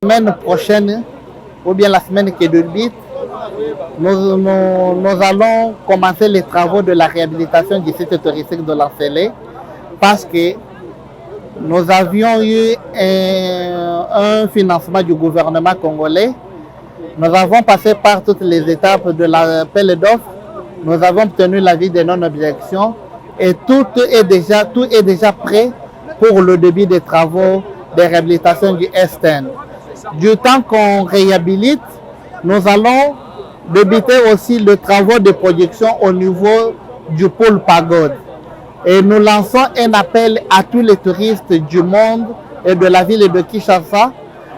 semaine prochaine, ou bien la semaine qui débute, nous allons commencer les travaux de la réhabilitation du site touristique de Lancellet parce que nous avions eu un financement du gouvernement congolais. Nous avons passé par toutes les étapes de l'appel d'offres. Nous avons obtenu l'avis de non-objection et tout est déjà prêt pour le début des travaux de réhabilitation du STN. Du temps qu'on réhabilite, nous allons débuter aussi les travaux de production au niveau du pôle Pagode. Et nous lançons un appel à tous les touristes du monde et de la ville de Kinshasa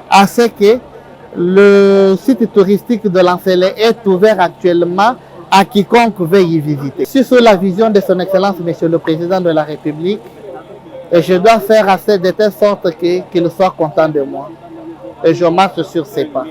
à ce que le site touristique de Lancellet est ouvert actuellement à quiconque veuille y visiter. Je suis sous la vision de son Excellence, Monsieur le Président de la République, et je dois faire assez de telle sorte qu'il soit content de moi. Et je marche sur ses pas.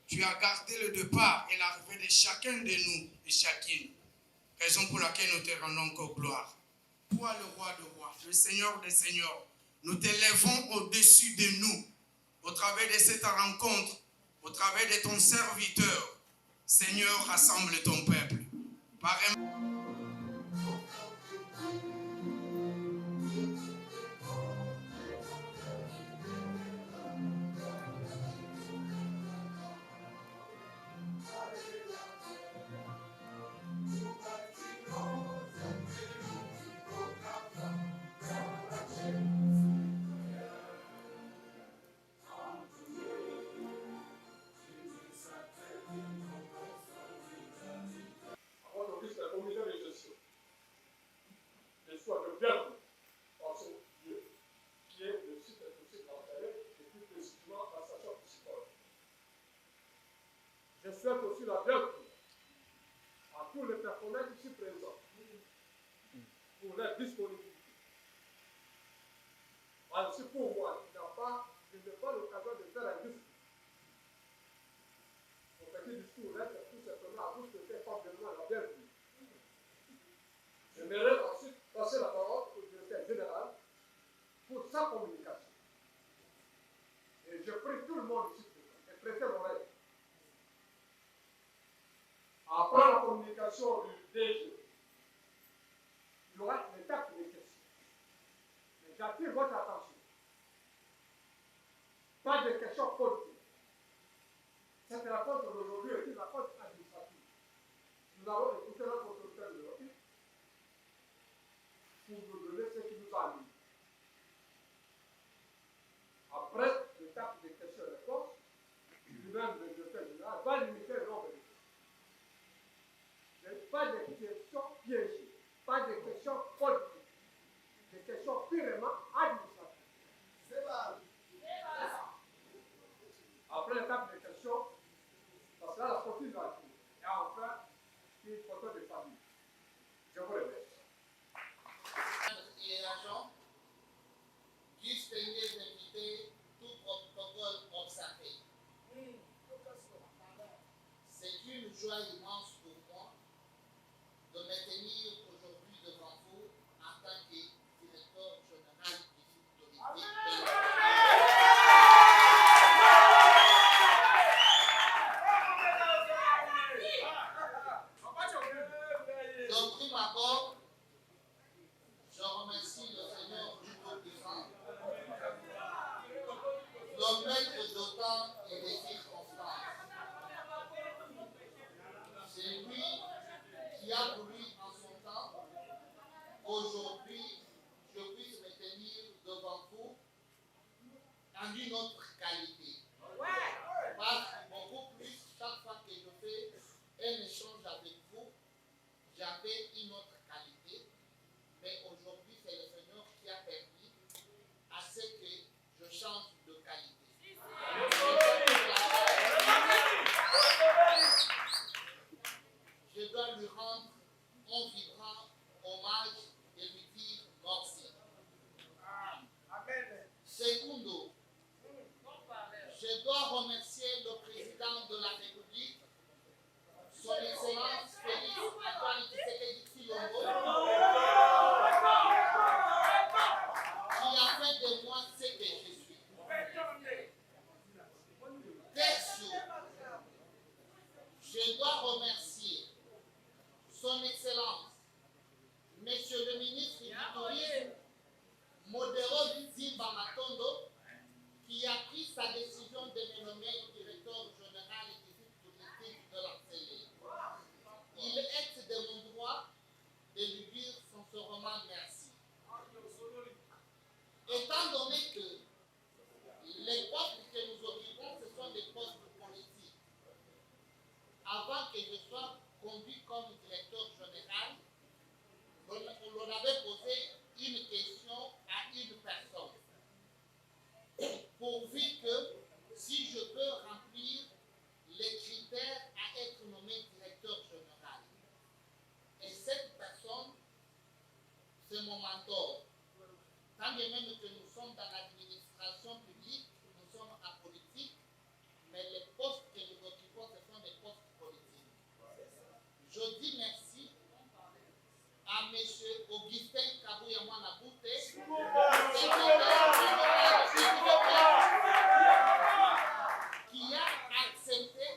Tu as gardé le départ et l'arrivée de chacun de nous et chacune, raison pour laquelle nous te rendons encore gloire. Toi, le roi de rois, le Seigneur des seigneurs, nous t'élèvons au-dessus de nous, au travers de cette rencontre, au travers de ton serviteur. Seigneur, rassemble ton peuple. Par un... Je souhaite aussi la bienvenue à tous les personnels ici présents pour leur disponibilité. Ainsi pour moi, je n'ai pas l'occasion de faire un discours. Mon petit discours est tout simplement à vous souhaiter formellement la bienvenue. J'aimerais ensuite passer la parole au directeur général pour sa communication. Et je prie tout le monde ici présent et prêtez l'oreille. Après la communication du DG, il y aura une étape de questions. Mais j'attire votre attention. Pas de questions politiques. Cette rencontre d'aujourd'hui est une rencontre administrative. Nous allons écouter notre autorité de l'Office pour nous donner ce qui nous a dit. Après l'étape de questions-réponses, lui-même, le directeur général, va limiter le nombre de questions. Pas de questions piégées, pas de questions politiques, des questions purement administratives. C'est vrai. Après l'étape de questions, ça sera la sortie de la cour. Et enfin, une photo de famille. Je vous remercie. qu'aujourd'hui, je puisse me tenir devant vous en une autre qualité. Parce que beaucoup plus, chaque fois que je fais un échange avec vous, j'avais une autre qualité. Mais aujourd'hui, c'est le Seigneur qui a permis à ce que je change de qualité. Je dois lui rendre un vibrant hommage et lui dire merci. Secondo, je dois remercier le président de la République, son Excellence Félix Antoine Tshisekedi Tshilombo, qui a fait de moi ce que je suis. Terzo, je dois remercier son Excellence, Monsieur le ministre du Tourisme, Modero Zimba Matondo, qui a pris sa décision de me nommer directeur général du site touristique de l'Arcélé. Il est de mon droit de lui dire sincèrement merci. Étant donné que les postes que nous occupons, ce sont des postes politiques, avant que je sois conduit comme directeur général, on avait posé une question à une personne. Pourvu que si je peux remplir les critères à être nommé directeur général. Et cette personne, c'est mon mentor. Tant bien même que nous sommes dans l'administration publique, nous sommes en politique, mais les postes que nous occupons, ce sont des postes politiques. Je dis merci à M. Augustin Kabouyamwana Bouté, qui a accepté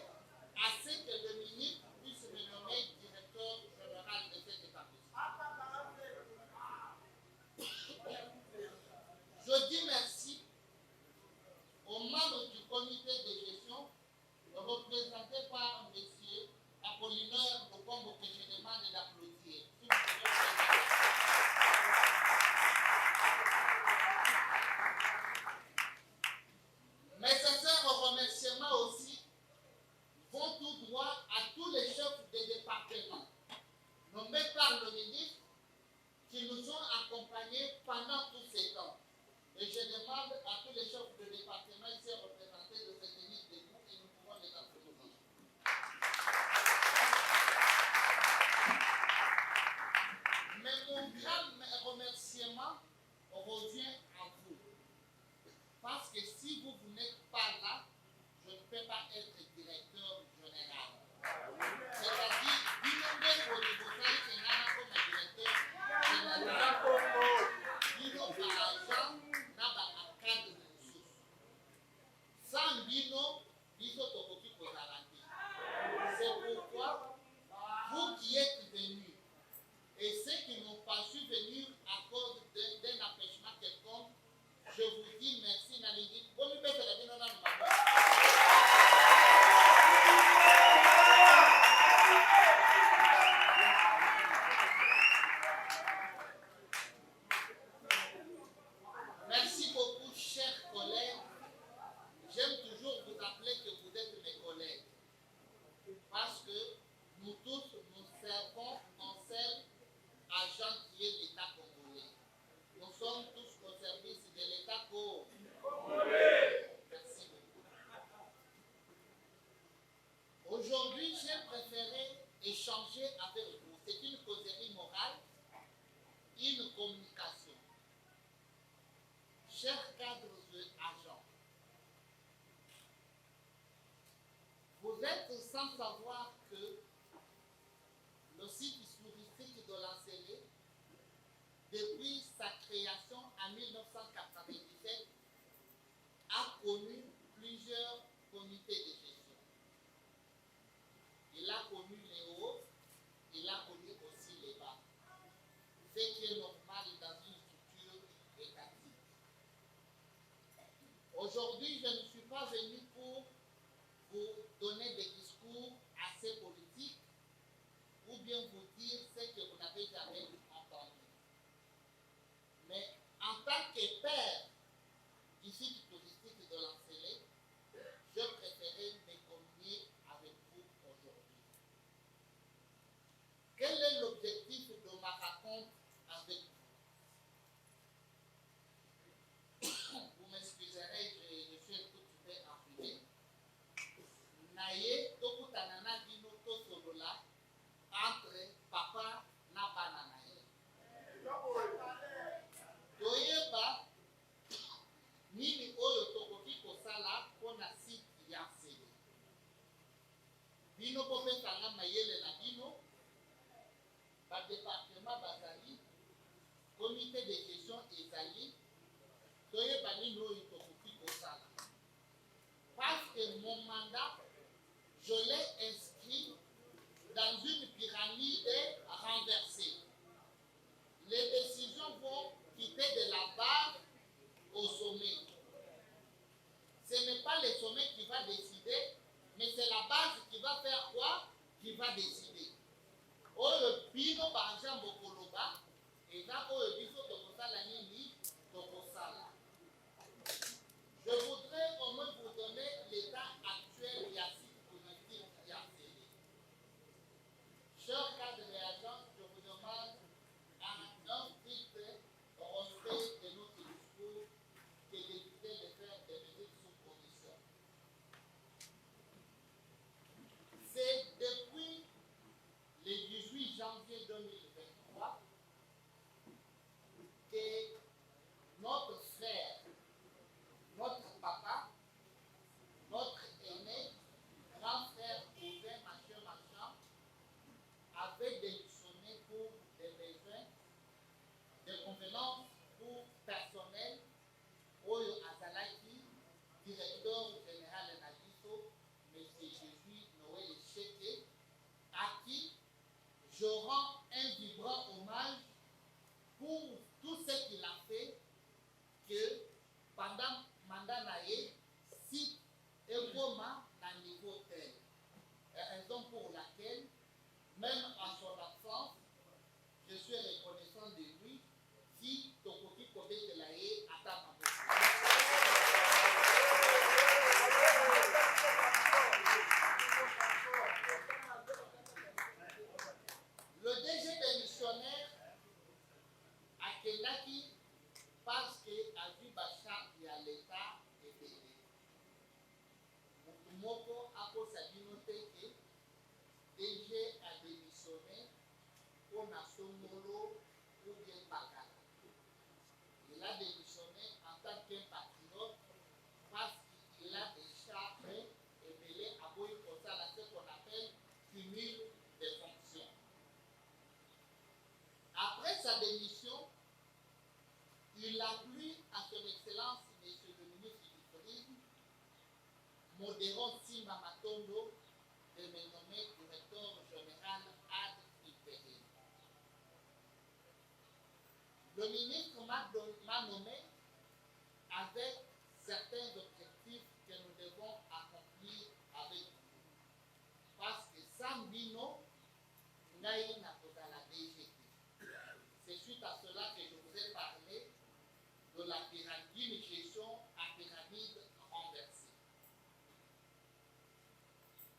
à ce que le ministre puisse me nommer directeur général de cet établissement. Je dis merci aux membres du comité de gestion représenté par M. Apollinaire Okombo que je demande d'applaudir. Mes sincères remerciements aussi vont tout droit à tous les chefs des départements nommés par le ministre qui nous ont accompagnés pendant tous ces temps. Et je demande à tous les chefs de département ici représentés de se tenir debout et nous pouvons les applaudir. Mais mon grand remerciement revient à vous. Parce que si vous n'êtes pas là, je ne peux pas être directeur général. C'est-à-dire, d'inonder au niveau national comme directeur général, Bino par agent, n'a pas un cadre de ressources. Sans Bino, Bino Tokoki Kozarati. C'est pourquoi, vous qui êtes venus, et ceux qui n'ont pas su venir à cause d'un empêchement quelconque, je vous dis merci, Nalidi. Merci beaucoup, chers collègues. J'aime toujours vous appeler que vous êtes mes collègues. Parce que nous tous, nous servons en seul agent qui est l'État congolais. Nous sommes tous au service de l'État congolais. Merci beaucoup. Aujourd'hui, j'ai préféré échanger avec vous. C'est une causerie morale, une communication. Chers cadres et agents, vous êtes sans savoir que le site touristique de l'Ancelé, depuis sa création en 1997, a connu plusieurs comités de gestion. Il a connu les hauts, il a connu aussi les bas. Ce qui est normal dans une structure étatique. Aujourd'hui, je ne suis pas venu pour vous donner des discours assez politiques ou bien vous dire ce que vous n'avez jamais entendu. Parce que mon mandat, je l'ai inscrit dans une pyramide renversée. Les décisions vont quitter de la base au sommet. Ce n'est pas le sommet qui va décider, mais c'est la base qui va faire quoi? Qui va décider. Oyo bino banja mbokoloba, et là oyo biso tokosala nini tokosala. Je voudrais au moins vous donner l'état actuel et assez politique qui a fait. Chers cadres et agents, je vous demande un strict respect de notre discours et d'éviter de faire des visites sous condition. C'est depuis le 18 janvier 2023 que notre frère, notre papa, notre aîné, grand frère Ouvin Mathieu Marchand, avait démissionné pour des besoins, des convenances pour personnel, Oyo Azalaki, directeur général Nagiso, M. Jésus Noël Cheke, à qui je rends un vibrant hommage pour tout ce qu'il a fait, que pendant mandat naïe, si Egoma n'a niveau tel. Raison pour laquelle, même à son absence, je suis reconnaissant de lui si Tokoki Kobe de l'Aïe attend ma Le DG démissionnaire à Kenaki parce qu'à Bacha il y a l'État et l'État. Moko a posé que DG a démissionné pour Nasomolo ou bien Bakara. Il a démissionné en tant qu'un patriote parce qu'il a déjà fait et mêlé à Boy Kosala ce qu'on appelle cumul des fonctions. Après sa démission, il a plu à son Excellence, Monsieur le ministre du Tourisme, Modéron Simba Matondo, de me nommer directeur général ad interim. Le ministre m'a nommé avec certains objectifs que nous devons accomplir avec vous. Parce que sans Bino, Naï n'a pas la DGT. C'est suite à cela que je vous ai parlé de la pyramide gestion à pyramide renversée.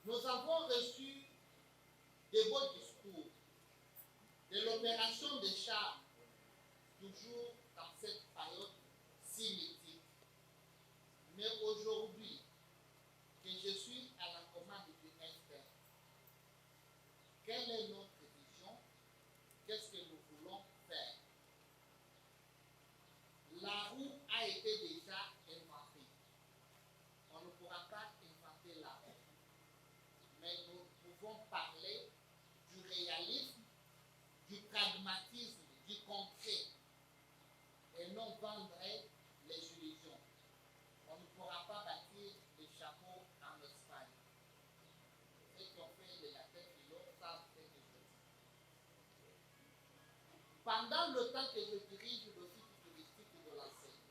Nous avons reçu des beaux discours de l'opération de charme, toujours dans cette période si mythique. Mais aujourd'hui, que je suis à la commande du SPR, quelle est notre vision? Qu'est-ce que nous voulons faire? La roue a été déjà inventée. On ne pourra pas inventer la roue. Mais nous pouvons parler du réalisme, du pragmatisme, du concret, et non vendre les illusions. On ne pourra pas bâtir des chapeaux en Espagne. Ceux qui ont fait le latin philo savent ce que je dis. Pendant le temps que je dirige le site touristique de la Seine,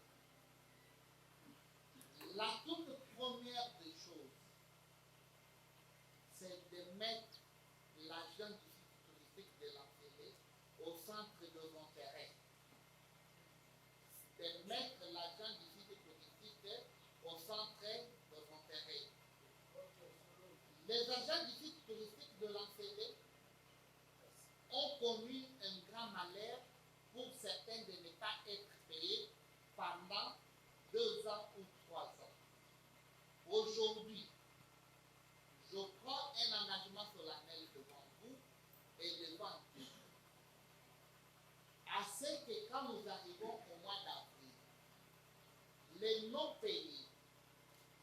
la toute première des choses, c'est de mettre l'agent du site touristique de l'Encelé au centre de nos intérêts. De mettre l'agent du site touristique au centre de nos intérêts. Les agents du site touristique de l'Encelé ont connu un grand malheur pour certains de ne pas être payés pendant 2 ans ou 3 ans. Aujourd'hui, je prends un engagement solennel devant vous et devant Dieu. À ce que quand nous arrivons au mois d'avril, les non-payés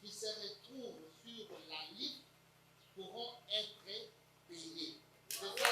qui se retrouvent sur la liste pourront être payés. C'est ça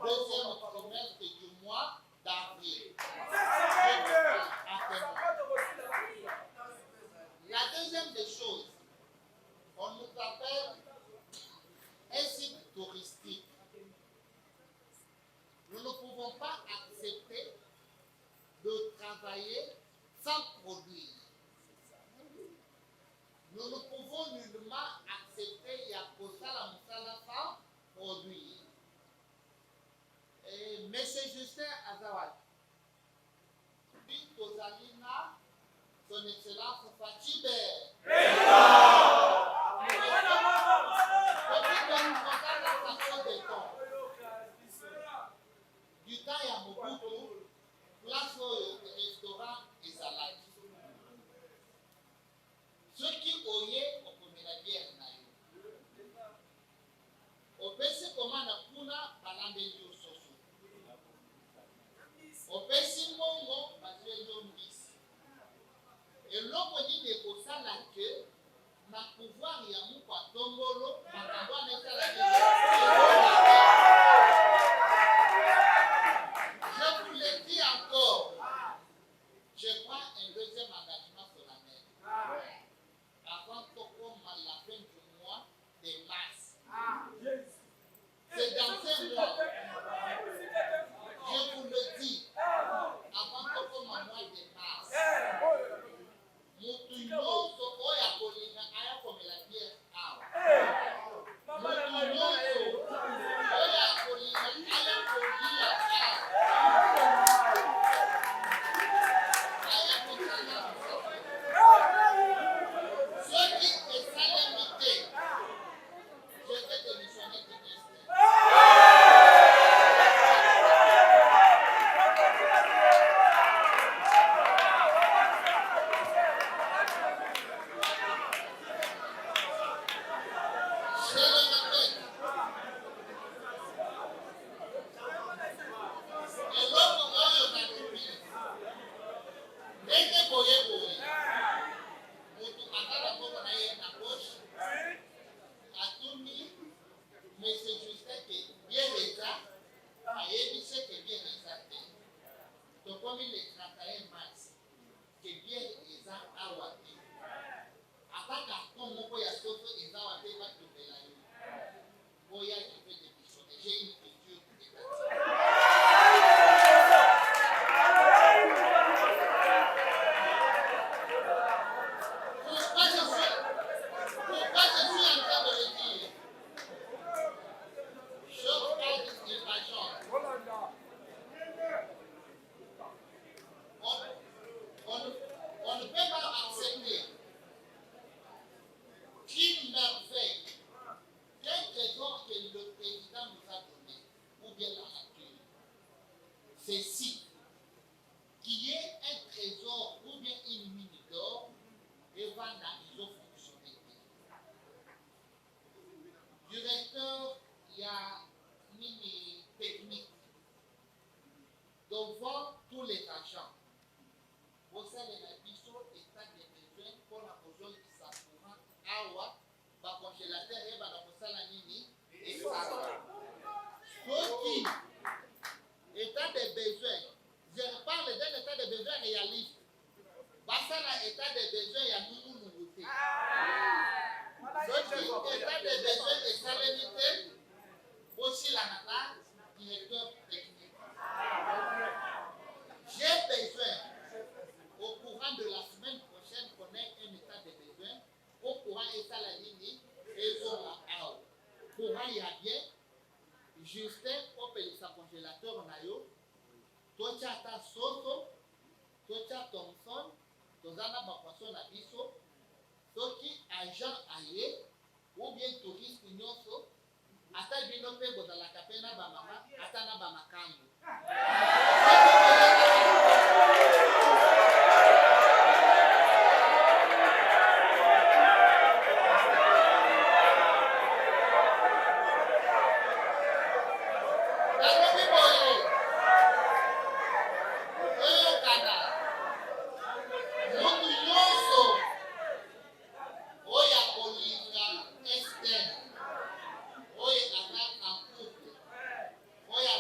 deuxième trimestre du mois d'avril. La deuxième des choses, on nous appelle un site touristique. Nous ne pouvons pas accepter de travailler sans produire. Nous ne pouvons nullement accepter Yakosala Moussala sans produire. Et M. Justin Azawad, Victor Zalina, son Excellence Fatibé. Du temps, il y a beaucoup place au restaurant et salade. Ceux qui oyaient au premier la bière, au PC commande kuna balambeli au soso. Au PC mongo bazelo mbisi. Et l'homme dit de kosala que na pouvoir ya mukwa tongolo makamba na sala je vous le dis encore, je prends un deuxième engagement solennel. Avant la fin du mois de mars. C'est dans ce mois. Je vous le dis. Avant le mois de mars. Mutu nyonso oya kolinga aya komela bière awa. Mutu nyonso oya kolinga aya kolia aya kotala. Ceux qui est salamité, je vais démissionner du ministère. Ceci, qui est un trésor ou bien une mine d'or, et va dans les fonctionnalités. Directeur, il y a une technique. Devant tous les agents, vous savez, la mission est un des besoins pour la position qui s'apprend à la congélateur et la nini et ça. Ce qui état des besoins, je parle d'un état de besoin réaliste. Basta na état de besoin, il y a nouveauté. Ce qui état de besoin et salinité, aussi la nana, directeur technique. J'ai besoin, au courant de la semaine prochaine, qu'on ait un état de besoin, au courant état la ligne, et sur la AO. Courant il y a bien, Justin, au pays sa congélateur, nayo, tocha ta soto, tocha Thompson, tozana ba poisson na biso, soki agent aye, ou bien touriste nyonso, ata bino pe bozalaka pe na ba mama, ata na ba makambo. Oya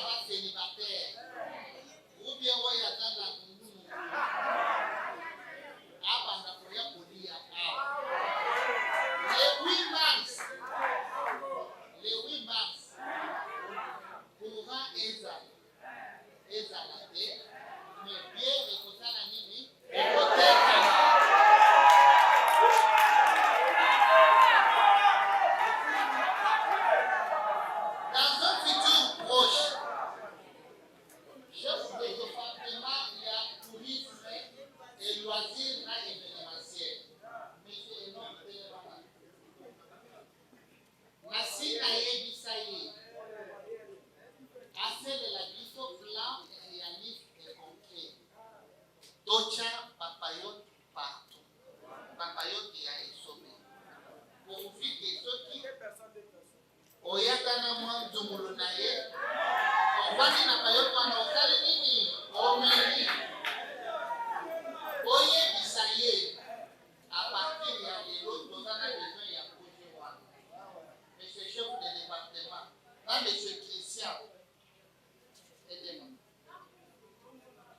oyakana mwa nzungulu na ye ovandi na payoto wana osali nini omeli oyebisa ye à partir ya lelo toza na besoin ya projet wana monsieur chef de département na monsieur Christian edema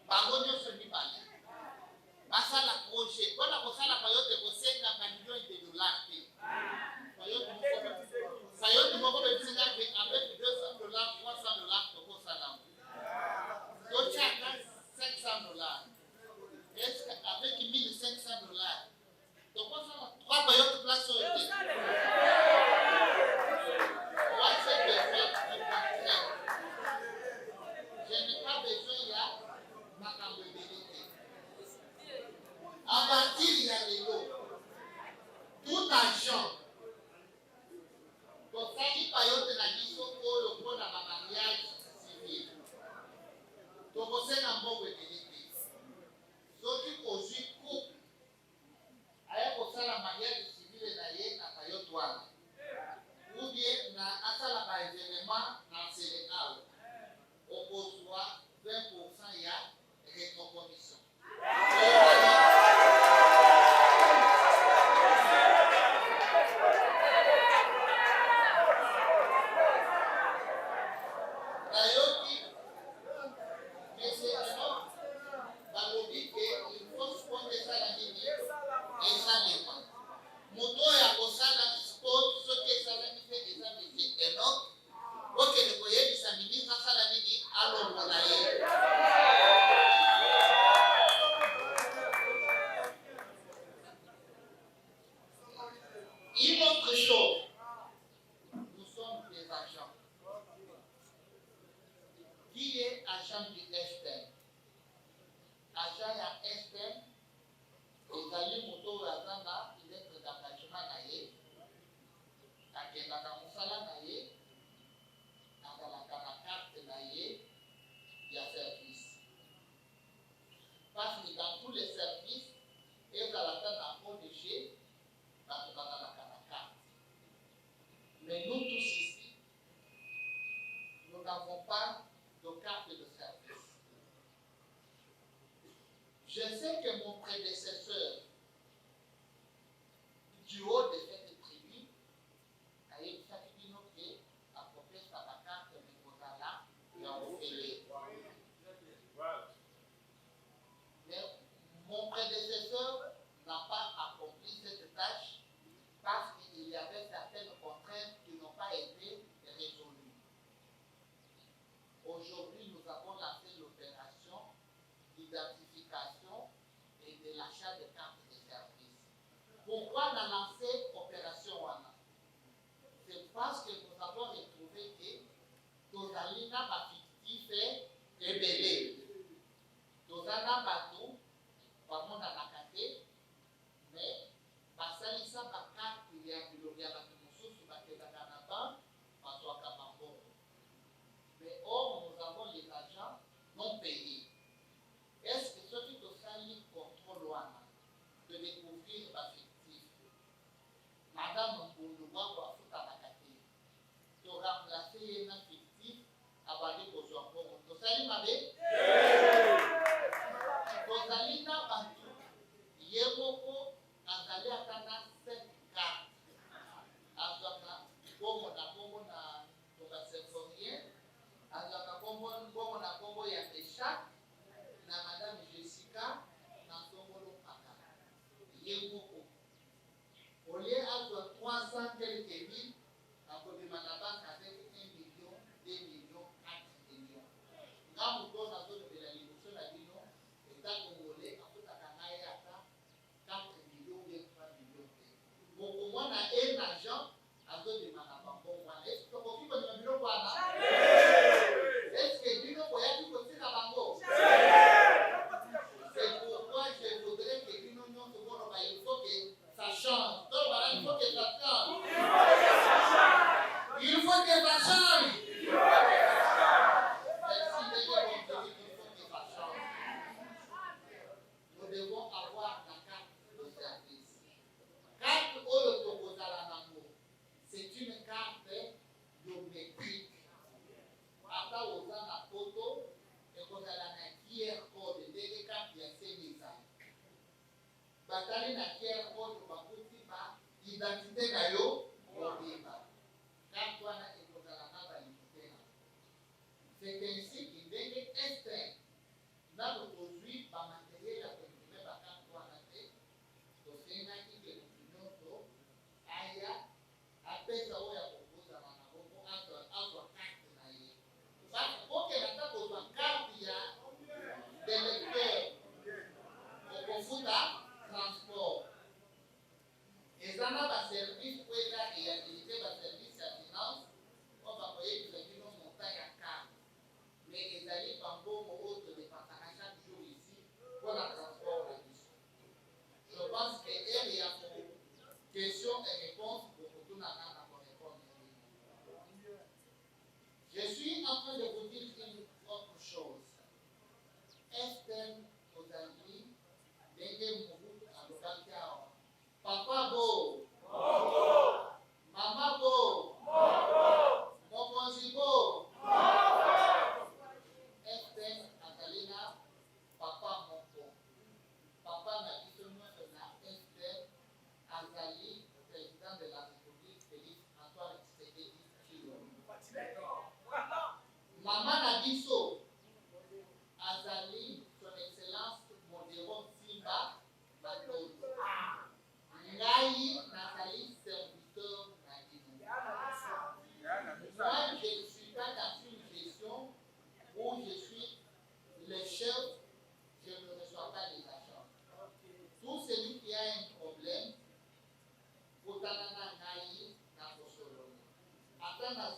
bango nyonso mibale basala projet mpona kosala payote kosengaka million de dollars te payote moko bebisikake avec $200 $300 tokosala totyaka $500 est-ce que avec $1500 tokosala 3 payote place oyo te je n'ai pas besoin ya makambo ebele te à partir ya lelo tout argent tosali payote na biso oyo mpona bamariage civil tokosenga mbongo ebele te soki kozwi couple aya kosala mariage civile na ye na payote wana ou bien na asala baévénement na nsele awa okozwa 20% ya rétrocommission Une autre chose, nous sommes des agents. Qui est agent du STM? Agent ya STM, ezali moto oyo aza na lettre d'engagement na ye, akendaka mosala na ye, azalaka na carte na ye ya service. Parce que dans tous les services, ezalaka na ODG, bato bazalaka na carte. Mais nous tous ici, nous n'avons pas de carte de service. Je sais que mon prédécesseur, du haut de cette tribune, a eu sa communauté à propos de sa carte de Kozala et en Opélé. Mais mon prédécesseur n'a pas accompli cette tâche parce qu'il y avait certaines contraintes qui n'ont pas été résolues. Aujourd'hui, nous avons lancé l'opération d'identification et de l'achat de cartes de service. Pourquoi on a lancé l'opération WANA? C'est parce que nous avons retrouvé que Tozalina va fictif et belé. Tozana Batou, vraiment dans la carte, mais basalisa bakarte ya biloko ya bato mosusu bakendaka na banque bazwaka bango. Mais or, nous avons les agents non payés. Est-ce que ceux qui tosali contrôle wana de découvrir bafictif madame Mbunduwa kwafutanaka te toremplace ye na fictif abandi kozwa mbongo tosali mabe tozali na bato ye moko azali ata na 7 carte azwaka bongo na bongo na tobaserforien azwaka bongo na bongo ya Meshak na madame Jessica na Songolo Paka ye moko olie azwa 300 quelques mille akobima na banque avec 1 million 2 millions 4 millions nga moto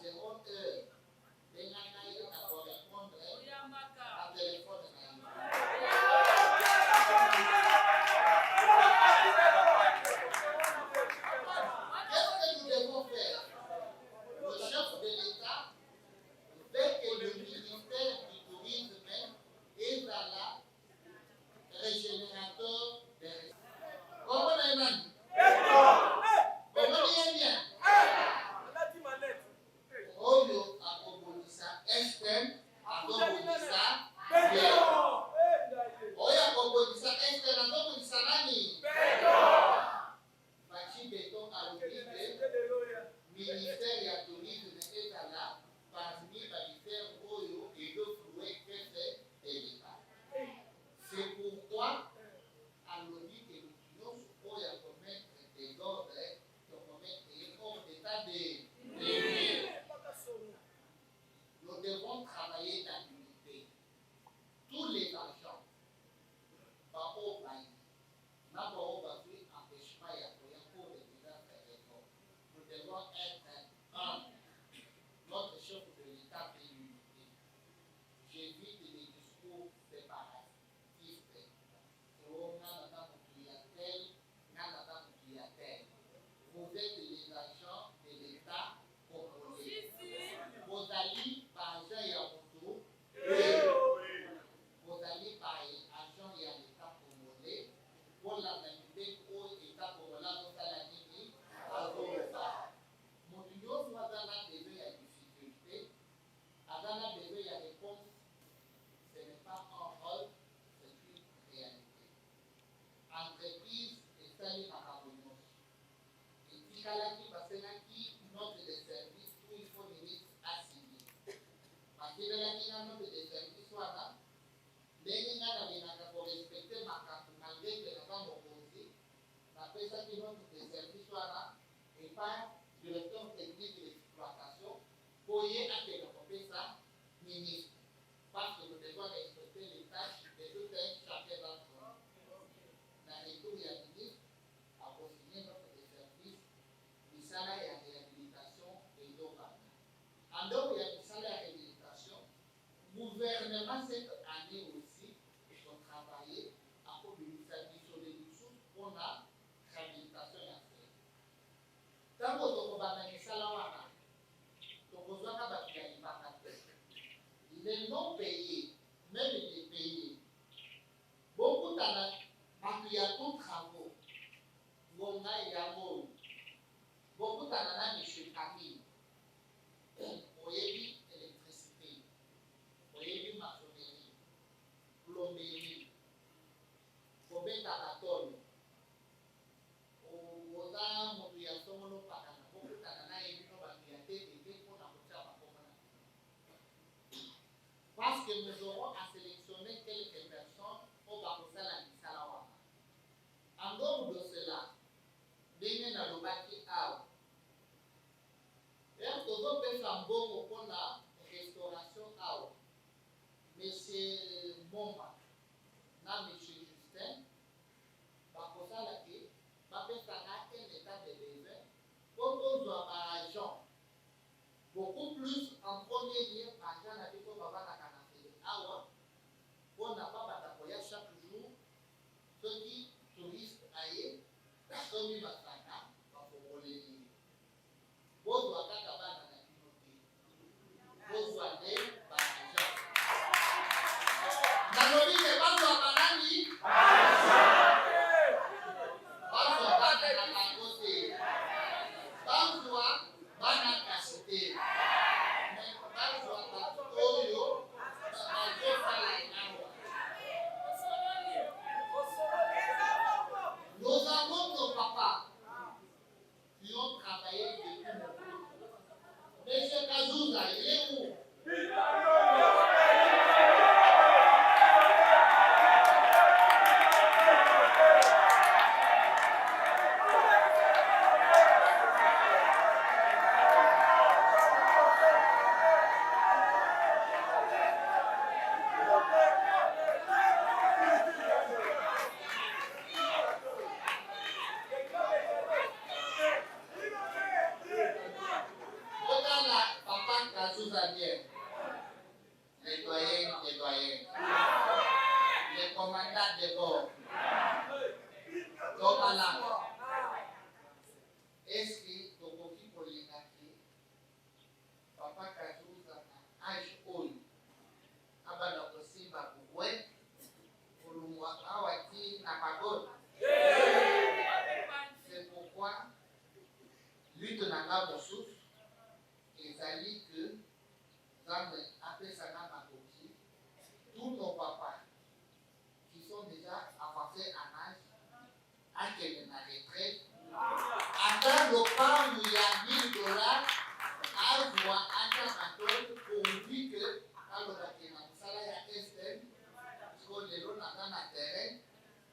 0 heure, les nanaïs à correspondre à téléphone. Qu'est-ce que nous devons faire? Le chef de l'État veut que le ministère du Tourisme est là, régénérateur des... Comment on a dit? Comment on dit bien? Oyo akobonisa Esther, akobonisa Pierre. Oyo akobonisa Esther, akobonisa nani? Bachi Beton alobi ministère ya tourisme ezala parmi ministère oyo ezoflouer kese eleka. C'est pourquoi alobi que nous oyo akomettre des ordres, tokomettre hors d'état de nous devons travailler dans l'unité. Tous les agents, Bao Baï, Nabao Bafi, empêchement et pour les désastres réformes. Nous devons être un. Notre chef de l'État fait l'unité. J'évite les discours séparatistes. Vous êtes les agents de l'État congolais. Vous allez par agent et à moto. Vous allez par agent et à l'État congolais. Pour la vérité, au État congolais, vous allez à Nini, à Zorosa. Mon union soit dans la TV à difficulté. À dans la TV à réponse, ce n'est pas un rôle, c'est une réalité. Entreprise et salut à Rabonos. Et Tikalaki, Basenaki, note de service où il faut limite assigner. Parce que la note de service soit là, les gens pour respecter ma carte, malgré que nous avons opposé, après ça, qui note de service soit là, et pas directeur technique de l'exploitation, pour y aller à ça, ministre. Parce que nous devons respecter les tâches de tout un chacun d'entre nous. Dans les tours, il y a ministre, à consigner notre service, le salaire et la réhabilitation et l'OVA. En dehors, il y a le salaire et la réhabilitation. Le gouvernement, cette année aussi, ont travaillé à l'utilisation des ressources pour la réhabilitation et la faire. Quand vous avez un salaire, vous avez les non payés, même les payés. Beaucoup d'années, il y a tous travaux. Beaucoup d'années, M. Camille. Vous voyez l'électricité, vous voyez la maçonnerie, plomberie, vous mettez à la tonne. Vous avez beaucoup d'années, parce que nous aurons à sélectionner quelques personnes au Bakosa la Misalawa. En dehors de cela, nous avons bâti à et nous avons fait un bon pour la restauration à Monsieur Momba, Monsieur Justin, Bakosa la qui va faire un état de besoin pour nous avoir un agent. Beaucoup plus en premier lieu, agent avec le Baba Nakana. On n'a pas batapoya chaque jour. Ceux qui touristes aillent, la commune va s'arrêter, va pour les lignes. Vous doit être à la communauté. Vous doit être par agent. Nanobi n'est pas dans la ligne. Pas dans la côté. Pas dans la cachette. Nous avons nos papas Kazouzaniel, les doyens, les commandants de bord, Tobala, est-ce que Tokoki Polinaki, Papa Kazouzana, âge oyo, Abana Kosimba Koué, Kolumwa Awati Napagod. C'est pourquoi, lutte Nanga Moussous, ezali que Zame apesana makoki, tous nos papas qui sont déjà avancés en âge, akende na retraite, ata lopango ya $1000 azwa ata batole pourvu que alobaki na mosala ya Estelle, so lelo naza na terrain,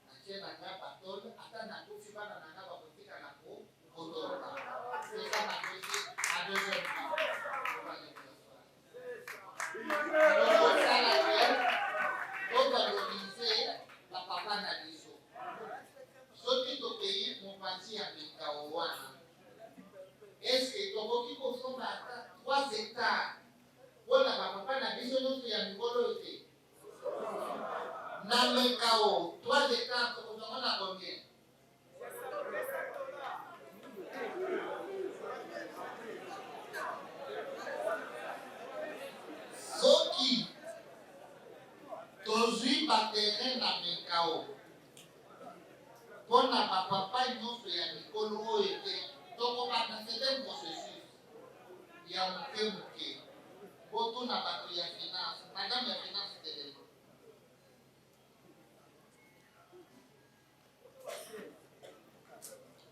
natie nanga batole, ata nakufi bana nanga bakotikala kotoloka. C'est ça ma deuxième part. Valoriser la papa na biso. Soki tokeyi mopanzi ya mikao wana, eske tokoki kosomba ata 3 hectares mpona bapapa na biso nyonso ya mikolo ete na mikao 3 hectares tokozonga na combien? Soki tozwi baterrain na mikao mpona bapapa nyonso ya mikolo oyo ete tokobanda sete processus ya moke botuna bato ya finance, madame ya finance telelo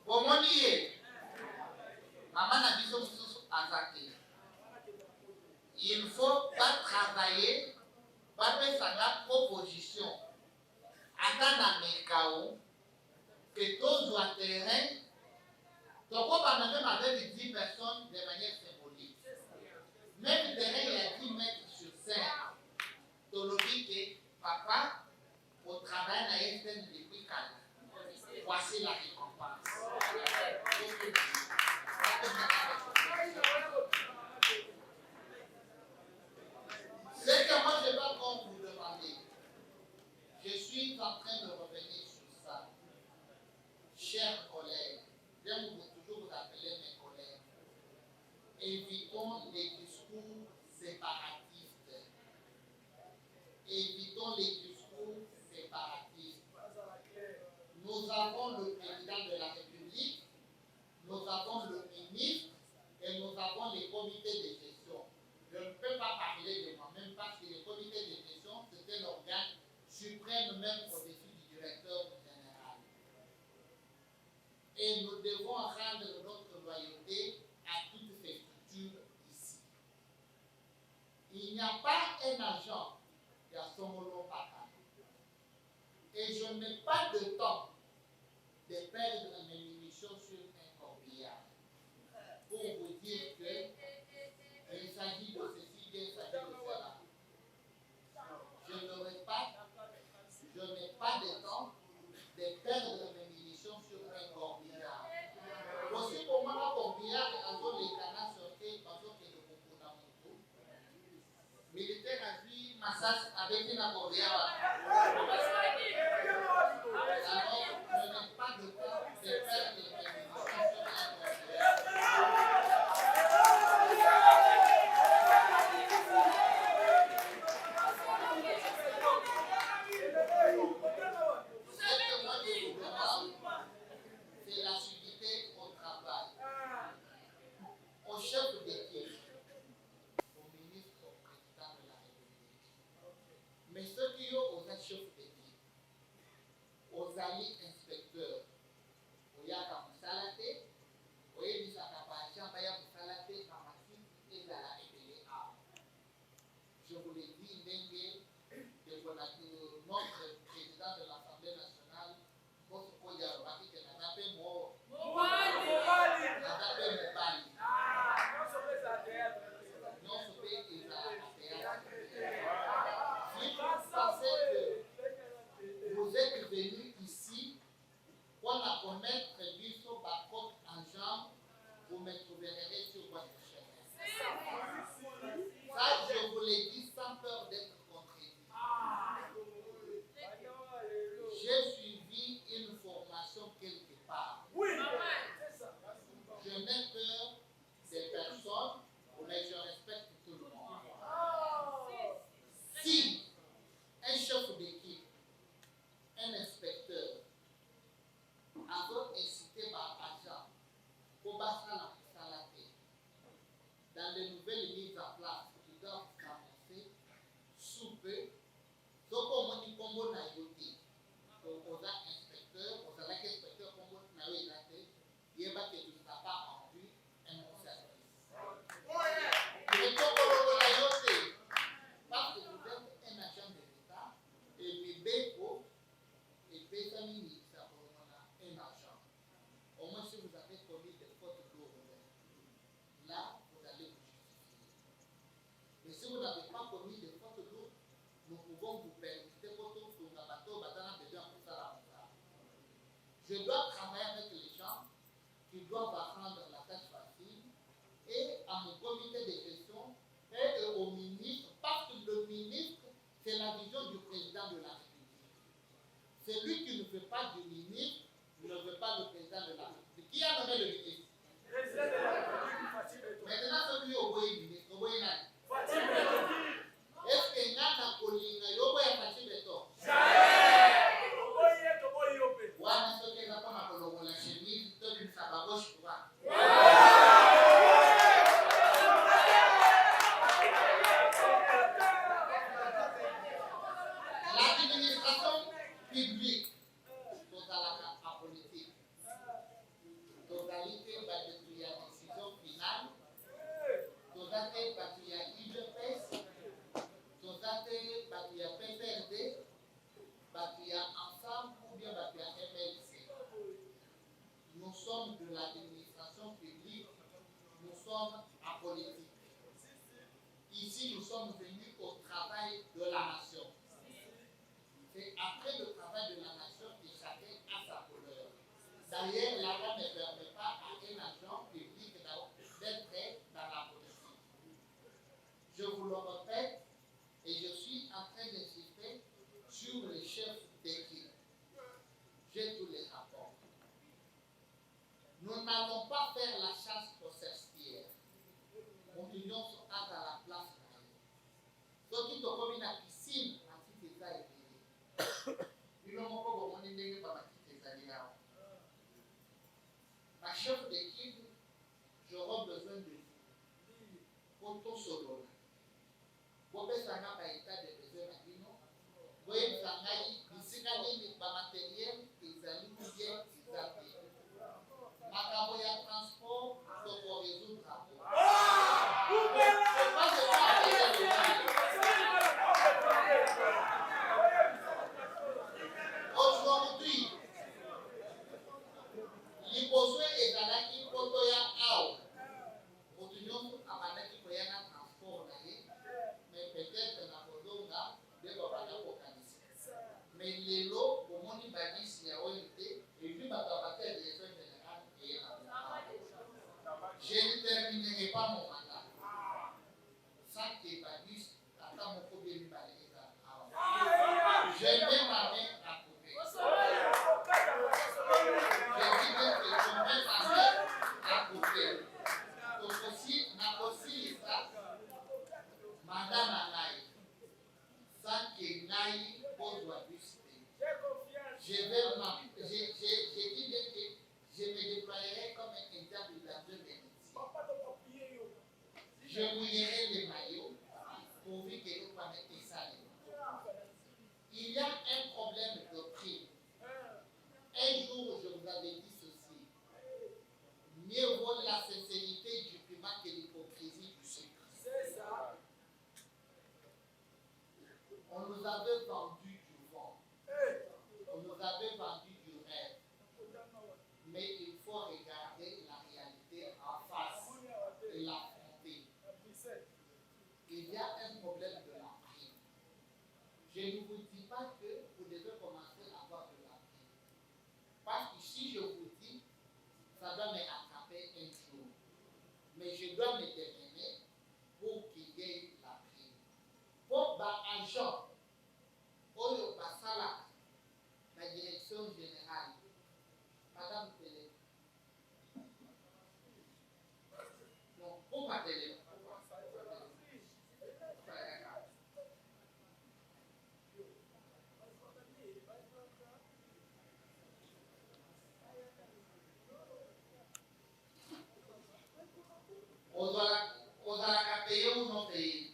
bomoni ye mama na biso mosusu aza te. Il faut pas travailler, pas faire la proposition. Attends dans mes chaos, que tous ont terrain, donc on va même avec 10 personnes de manière symbolique. Même terrain, il y a 10 mètres sur 5. Donc on dit que papa, au travail, n'a été depuis 4 ans. Voici la récompense. C'est que moi je ne vais pas vous demander. Je suis en train de revenir sur ça. Chers collègues, j'aime toujours vous appeler mes collègues. Évitons les discours séparatistes. Évitons les discours séparatistes. Nous avons le président de la République, nous avons le ministre et nous avons les comités de gestion. Je ne peux pas parler de moi-même parce que le comité de gestion, c'était l'organe suprême même au-dessus du directeur général. Et nous devons rendre notre loyauté à toutes ces structures ici. Il n'y a pas un agent qui a son nom papa. Et je n'ai pas de temps de perdre mes munitions sur un corbillard pour vous dire que il s'agit de ceci, il s'agit de cela. Je n'ai pas de temps de perdre mes munitions sur un corbillard. Aussi pour moi, un corbillard, les canards sortaient parce que le concours d'amour. Militaire a vu massage avec un corbillard. Alors, je n'ai pas de temps de perdre mes munitions sur un corbillard. C'est la suivité au travail, au chef d'équipe, au ministre, au président de la République. Mais ceux qui ont aux chefs d'équipe, Combo Nayote. Donc, aux inspecteurs, aux inspecteurs Combo Nayote, il y a que tu ne t'as pas rendu un bon service. Le Combo Nayote, parce que vous êtes un agent de l'État, et puis Beko, et Bézamini, ça vous un agent. Au moins, si vous avez commis des fautes lourdes, là, vous allez vous justifier. Mais si vous n'avez pas commis des fautes lourdes, nous pouvons vous permettre je dois travailler avec les gens qui doivent apprendre la tâche facile et à mon comité de gestion et au ministre, parce que le ministre, c'est la vision du président de la République. Celui qui ne fait pas du ministre ne veut pas le président de la République. Qui a nommé le ministre? Maintenant, celui au bout ministre, au bout est-ce que Nana Colina, il y a Fatih Beto? Wana sote na kama kolongo la chemise, tout une sababoche quoi. L'administration publique, totalement apolitique, totalité il y a décision finale, totalité il y a IGPS, totalité il y a PPRD, il y a ensemble ou bien il y a MLC. Nous sommes de l'administration publique, nous sommes apolitiques. Ici, nous sommes venus au travail de la nation. C'est après le travail de la nation que chacun a sa couleur. D'ailleurs, la loi ne permet pas à un agent public d'être dans la politique. Je vous le répète, et je suis en train d'insister sur les chefs d'équipe. J'ai tous les rapports. Nous n'allons pas faire la chasse aux sorcières. Mon union sera dans la place. Ce qui te comme une piscine, à titre d'état et ils n'ont pas beaucoup de temps à titre d'état. Ma chef d'équipe, j'aurai besoin de vous. Pour tout solo. Vous pouvez s'en avoir état de besoin à dire non. Vous pouvez s'en avoir des matériels, des amis ou bien des appels. Makaboya transport, c'est pour résoudre la aujourd'hui, les besoins et dans qui potoya out. Continuons à manier qui peut y avoir transport mais peut-être na kodonga de babana organiser. Mais les lots au moni badis ya ONT et puis ma capacité de gestion générale et je ne terminerai pas mon mandat sans que badis attend mon premier numéro. Je mets ma main à couper. Je dis que je mets ma main à couper. Donc aussi, na aussi ça, madame Anaï, sans que Naï pose la publicité. Je dis bien que je me déployerai comme un interprétateur des métiers. Je mouillerai les maillots pourvu que nous pas mettre ça. Il y a un problème de prix. Un jour, je vous avais dit ceci. Mieux vaut la sincérité du piment que l'hypocrisie du sucre. C'est ça. On nous avait vendu du vent. On nous avait vendu du rêve. Mais il faut regarder la réalité en face et l'affronter. Il y a un problème de la prime. Je ne vous dis pas que vous devez commencer à avoir de la prime. Parce que si je vous dis, ça doit me attraper un jour. Mais je dois me déterminer pour qu'il y ait la prime. Pour agent, au Basala, la direction générale, Madame Télé. Non, pour ma télé. On a payé ou non payé?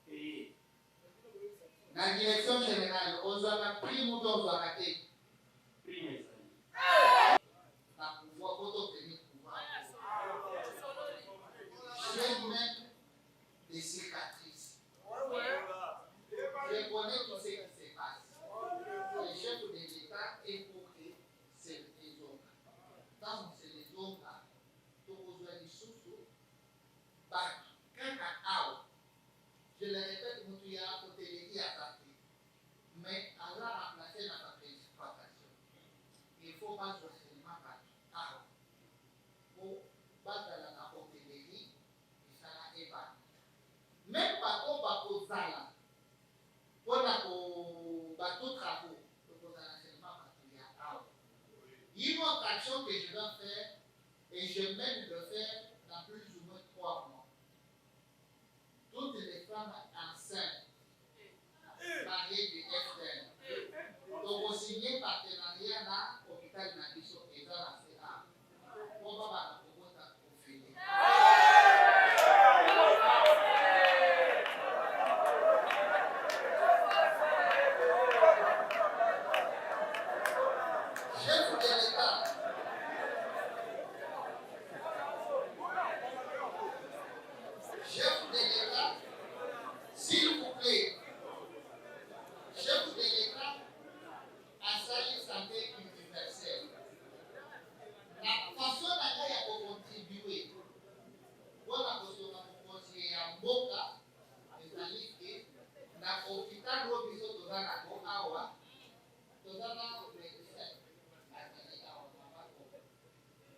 Payé. La direction générale, on a pris mon temps à rater. La pouvoir, pour obtenir pouvoir. J'ai même des cicatrices. Je connais tout ce qui se passe. Le chef de l'État évoqué ces zones. Dans ces zones-là, tout le monde dit sous-sous. Je le répète, il y a un côté à partir. Mais à la remplacer dans notre exploitation, il faut pas seulement partout. Pour battre la hôtellerie, et ça la épargne. Même pas au bateau Zala, pour la bateau travaux, pour la seulement partout. Il y a une autre action que je dois faire, et je mène de faire dans plus ou moins 3 mois. Toutes les femmes enceintes, mariées du FDN, donc signé partenariat à l'hôpital Nabiso et dans la CA. On va voir comment on a fait. Chef de l'État, s'il vous plaît, chef de l'État, à sa santé universelle. La façon dont on a contribué pour la conseiller à Mboka, c'est-à-dire que dans l'hôpital Robiso de Zanako, Awa, de Zanako,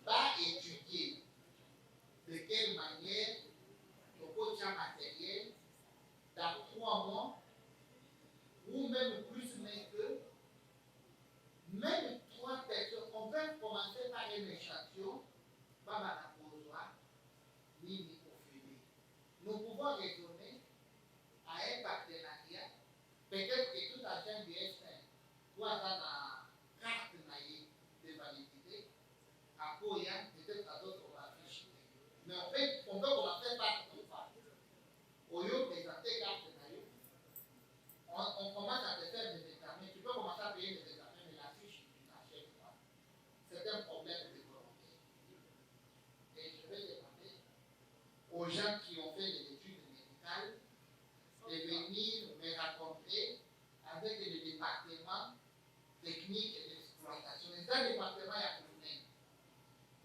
va étudier de quelle manière le coach matériel dans 3 mois ou même plus, mais que même 3 personnes, on peut commencer par un échantillon, pas mal à pouvoir, ni au fini. Nous pouvons raisonner à un partenariat, peut-être que tout agent du S1 doit avoir la carte de validité, à Koya, peut-être à d'autres on va afficher. Mais on peut commencer par tout ça. Au lieu de présenter carte naïve, on commence à te faire des examens. Tu peux commencer à payer des examens, mais la fiche, tu n'achètes pas. C'est un problème de volonté. Et je vais demander aux gens qui ont fait des études médicales de venir me rencontrer avec le département technique et d'exploitation. Et dans le département, il y a combien?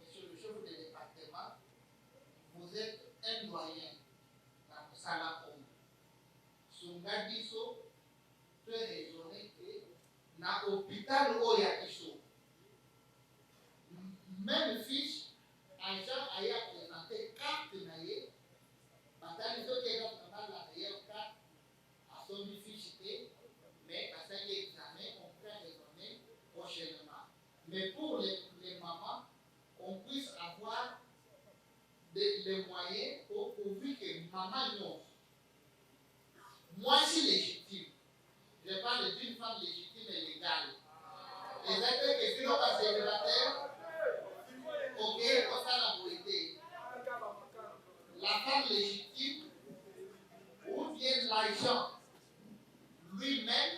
Monsieur le chef du département, vous êtes un doyen dans le Salacom. Sungabiso peut raisonner que dans l'hôpital où il y a Biso, même fiche, agent a présenté carte naïe, maintenant il faut qu'il y ait la meilleure carte à son fiche, mais à cet examen, on peut raisonner prochainement. Mais pour les mamans, on puisse avoir les moyens pour pourvu que maman nous. Moi, je suis légitime. Je parle d'une femme légitime et légale. Les acteurs qui sont pas célibataires, ok, on a la vérité. La femme légitime, ou bien l'agent lui-même,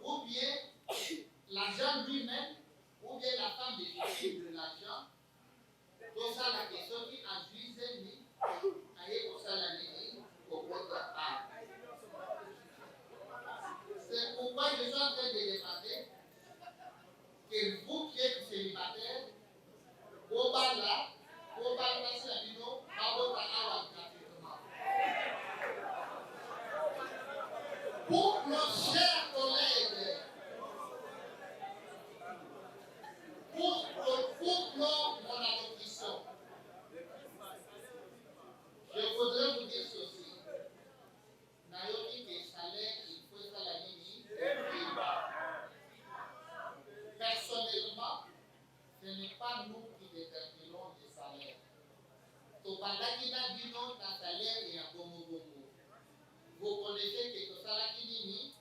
ou bien l'agent lui-même, ou bien la femme légitime de l'agent. Donc ça, la question qui a juge ni, aïe, pour ça la ligne, au contraire. C'est pourquoi je suis en train de demander que vous qui êtes célibataire, au bas là, c'est la vidéo, à votre awa gratuitement. Pour nos chers collègues, pour nos allocutions, je voudrais vous dire ceci. Nayoki, que salaire, il faut être à la ligne. Personnellement, ce n'est pas nous qui déterminons les salaires. Tobandakina bino na salaire et à Bongo Bongo. Vous connaissez que Tosalakini,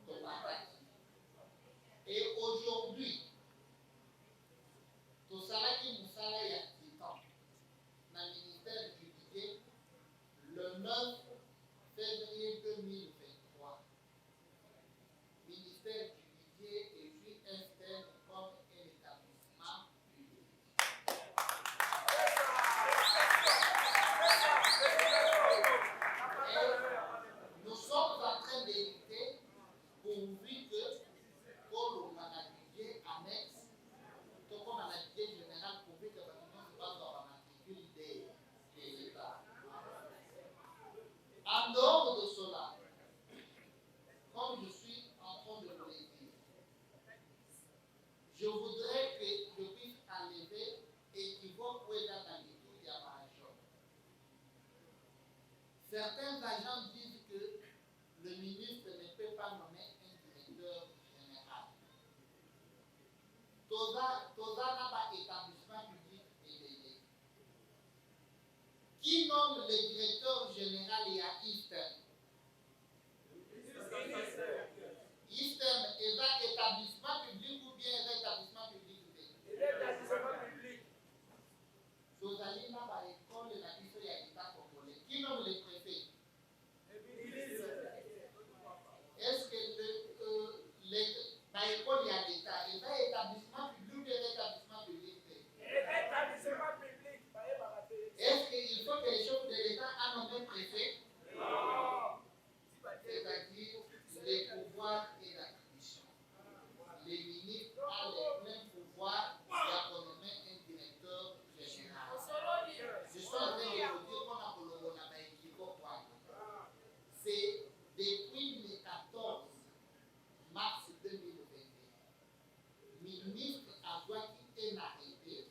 Tobandaki. Et aujourd'hui, Tosalaki Moussala y a 10 ans, dans le ministère du budget, le 9 février 2023, certains agents disent que le ministre ne peut pas nommer un directeur général. Toza n'a pas établissement public et qui nomme le directeur général et à Eastern? Eastern est un établissement public ou bien un établissement public? Établissement public. Tozali n'a pas école de la mission et l'État congolais. Qui nomme les préfets? Est-ce que l'école il y a l'État est un établissement public ou bien un établissement public? Établissement public. Est-ce qu'il faut que les chefs de l'État aient nommé préfet? Non. C'est-à-dire les pouvoirs et l'attribution. Les ministres ont les pleins pouvoirs de nommer un directeur général. Je suis en train de vous dire qu'on a c'est depuis le 14 mars 2021, ministre Azouaki est arrêté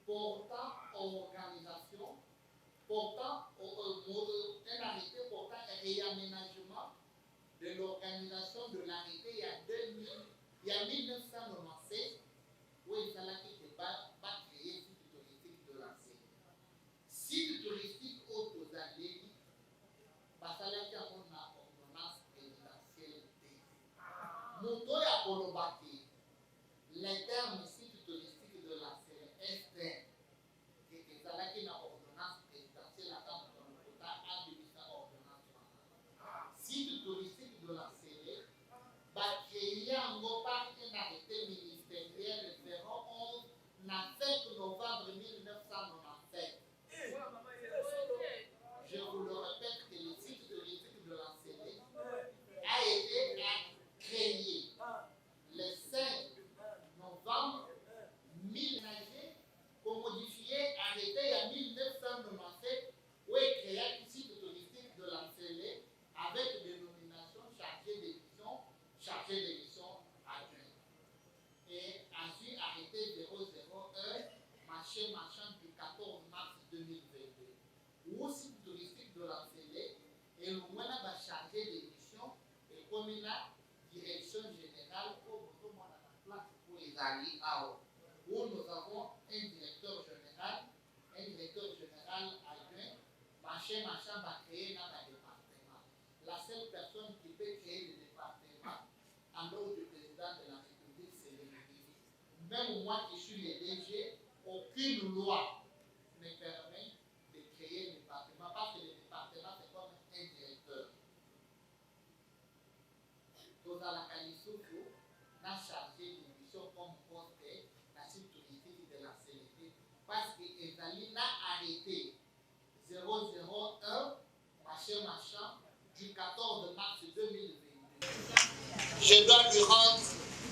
portant organisation, portant un arrêté portant un réaménagement de l'organisation de l'arrêté il y a 1996 où il fallait que va créer site touristique de l'enseignement. Site touristique au Tozalé, basalaki yango na ordonnance présidentielle te. Moto ya koloba te les termes site touristique de la CST ezalaki na ordonnance présidentielle ata moto lokota abimisa ordonnance wana. Site touristique de la CST bakreye yango par un arrêté ministériel 011 na 5 novembre 1997. Je vous le répète que le site touristique de l'enseignement a été créé le 5 novembre 1997 pour modifier arrêté en 1997 où est créé le site touristique de l'enseignement avec des nominations chargées d'émission adjointes. Et ensuite arrêté 001 marché marchand du 14 mars 2022. Où site touristique de l'enseignement et le moyen va charger des missions et comme la direction générale au moment de la place pour les alliés où nous avons un directeur général adjoint, machin va créer notre département. La seule personne qui peut créer le département en dehors du président de la République, c'est le ministre. Même moi qui suis le DG, aucune loi ne permet de créer le département parce que le département c'est comme un directeur. Dans la Kalisoukou, on a chargé de mission comme poste la site touristique de la CLT parce que Ezali l'a arrêté 001 machin du 14 mars 2022. Je dois lui rendre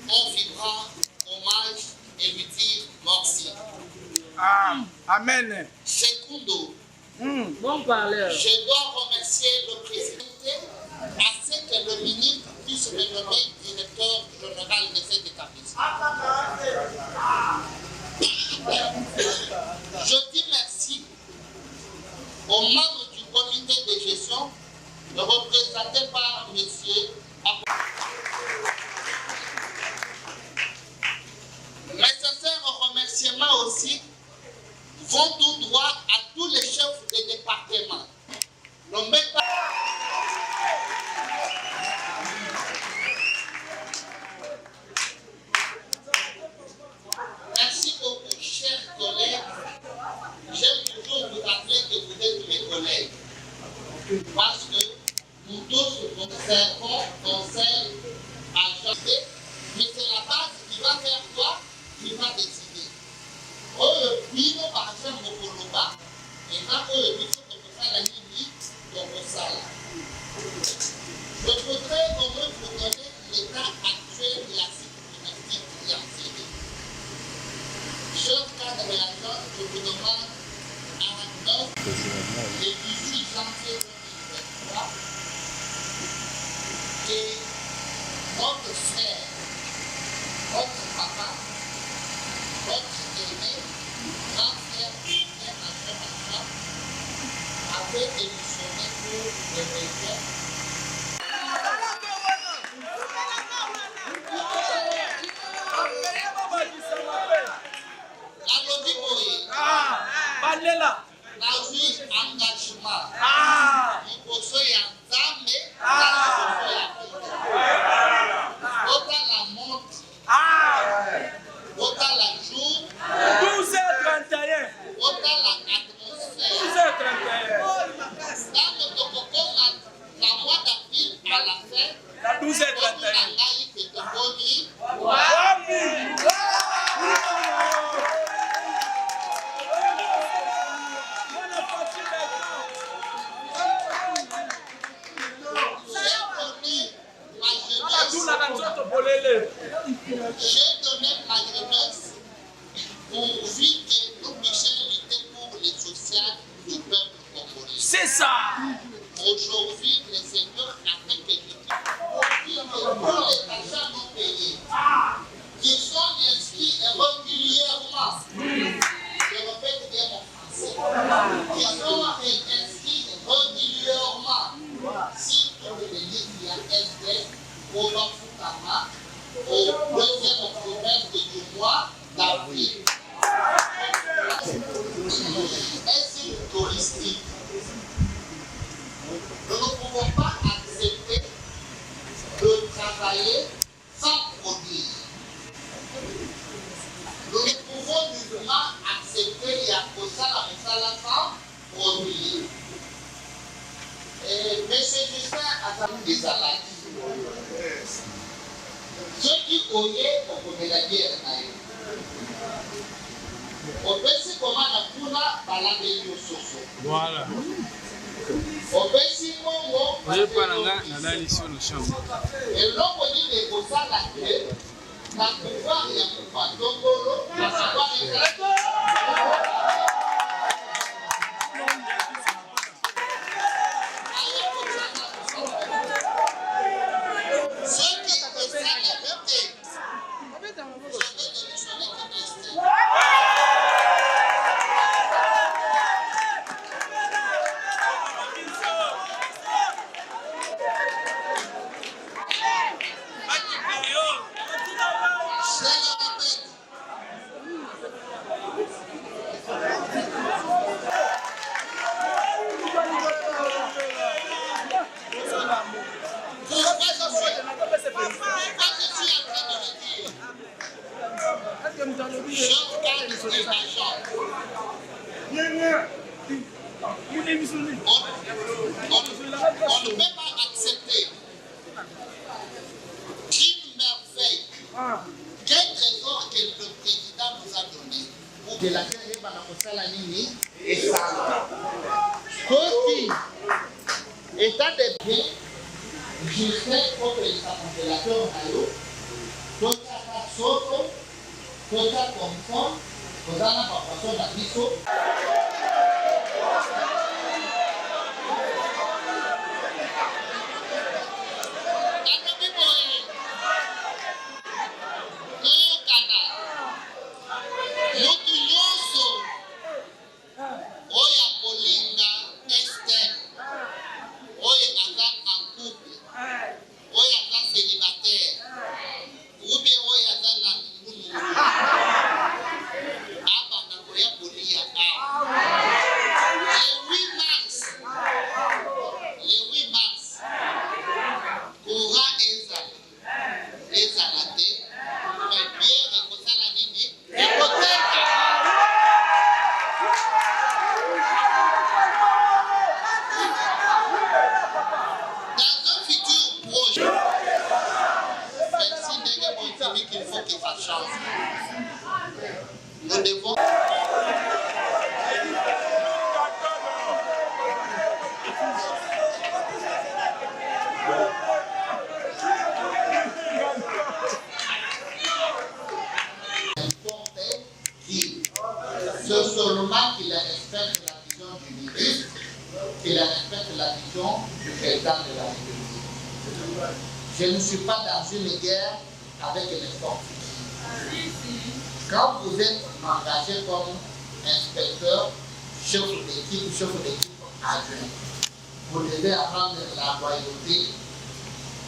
un vibrant hommage et lui dire merci. Amen. Secondo, Bon parleur. je dois remercier le président à ce que le ministre puisse me nommer directeur général de cet établissement. Je dis merci aux membres du comité de gestion représenté par monsieur. Mes sincères remerciements aussi vont tout droit à tous les chefs de département. Merci beaucoup, chers collègues. J'aime toujours vous rappeler que vous êtes mes collègues. Parce que nous tous conservons conseil à chanter, mais c'est la base qui va faire quoi? Qui va décider. Par exemple, au Koloba, et là, il faut que vous fassiez la ligne, donc ça là. Je voudrais au moins vous donner l'état actuel de la sécurité qui est en CD. Chers cadres et agents, je vous demande à 9, le 18 janvier 2023, que votre frère, votre papa, votre aîné, grand frère, avait démissionné des métiers. Nazwi engagement. Liboso ya Nzambe, liboso ya Bota la montre. Bota la jour. 12h31. Bota la atmosphère. 12h31. Dans notre cocon, la mois d'avril à la fin, La 12h31. J'ai donné ma jeunesse pourvu que nous puissions lutter pour les social du peuple congolais. C'est ça. Aujourd'hui, le Seigneur a fait que pour les agents non payés qui sont inscrits régulièrement, je répète bien mon français, qui sont inscrits régulièrement, si on veut dire qu'il y a SDF, au Bafukama, au deuxième trimestre du mois d'avril. Est-ce touristique? Nous ne pouvons pas accepter de travailler sans produire. Nous ne pouvons nullement accepter et accoster la message sans produire. Monsieur Justin a fait des attaques. Ceux qui oyaient au la guerre, on peut se commander pour la balade de Soso. Voilà. On peut se commander pour la balade de Soso. Et l'homme dit que pour ça, la clé, la pouvoir et la pouvoir d'Ongolo, la pouvoir et la On ne peut pas accepter qu'une merveille, quel trésor que le président nous a donné. De la terre, et ça. Ceci, état de bien, Justin contre les congélateurs maillot, Tota Soto, Tota Confort, Tota la Papason à Bisso. Il faut que ça change. Nous devons. C'est seulement qu'il respecte la vision du ministre, qu'il respecte la vision du président de la République. Je ne suis pas dans une guerre avec les sportifs. Quand vous êtes engagé comme inspecteur, chef d'équipe adjoint, vous devez apprendre la loyauté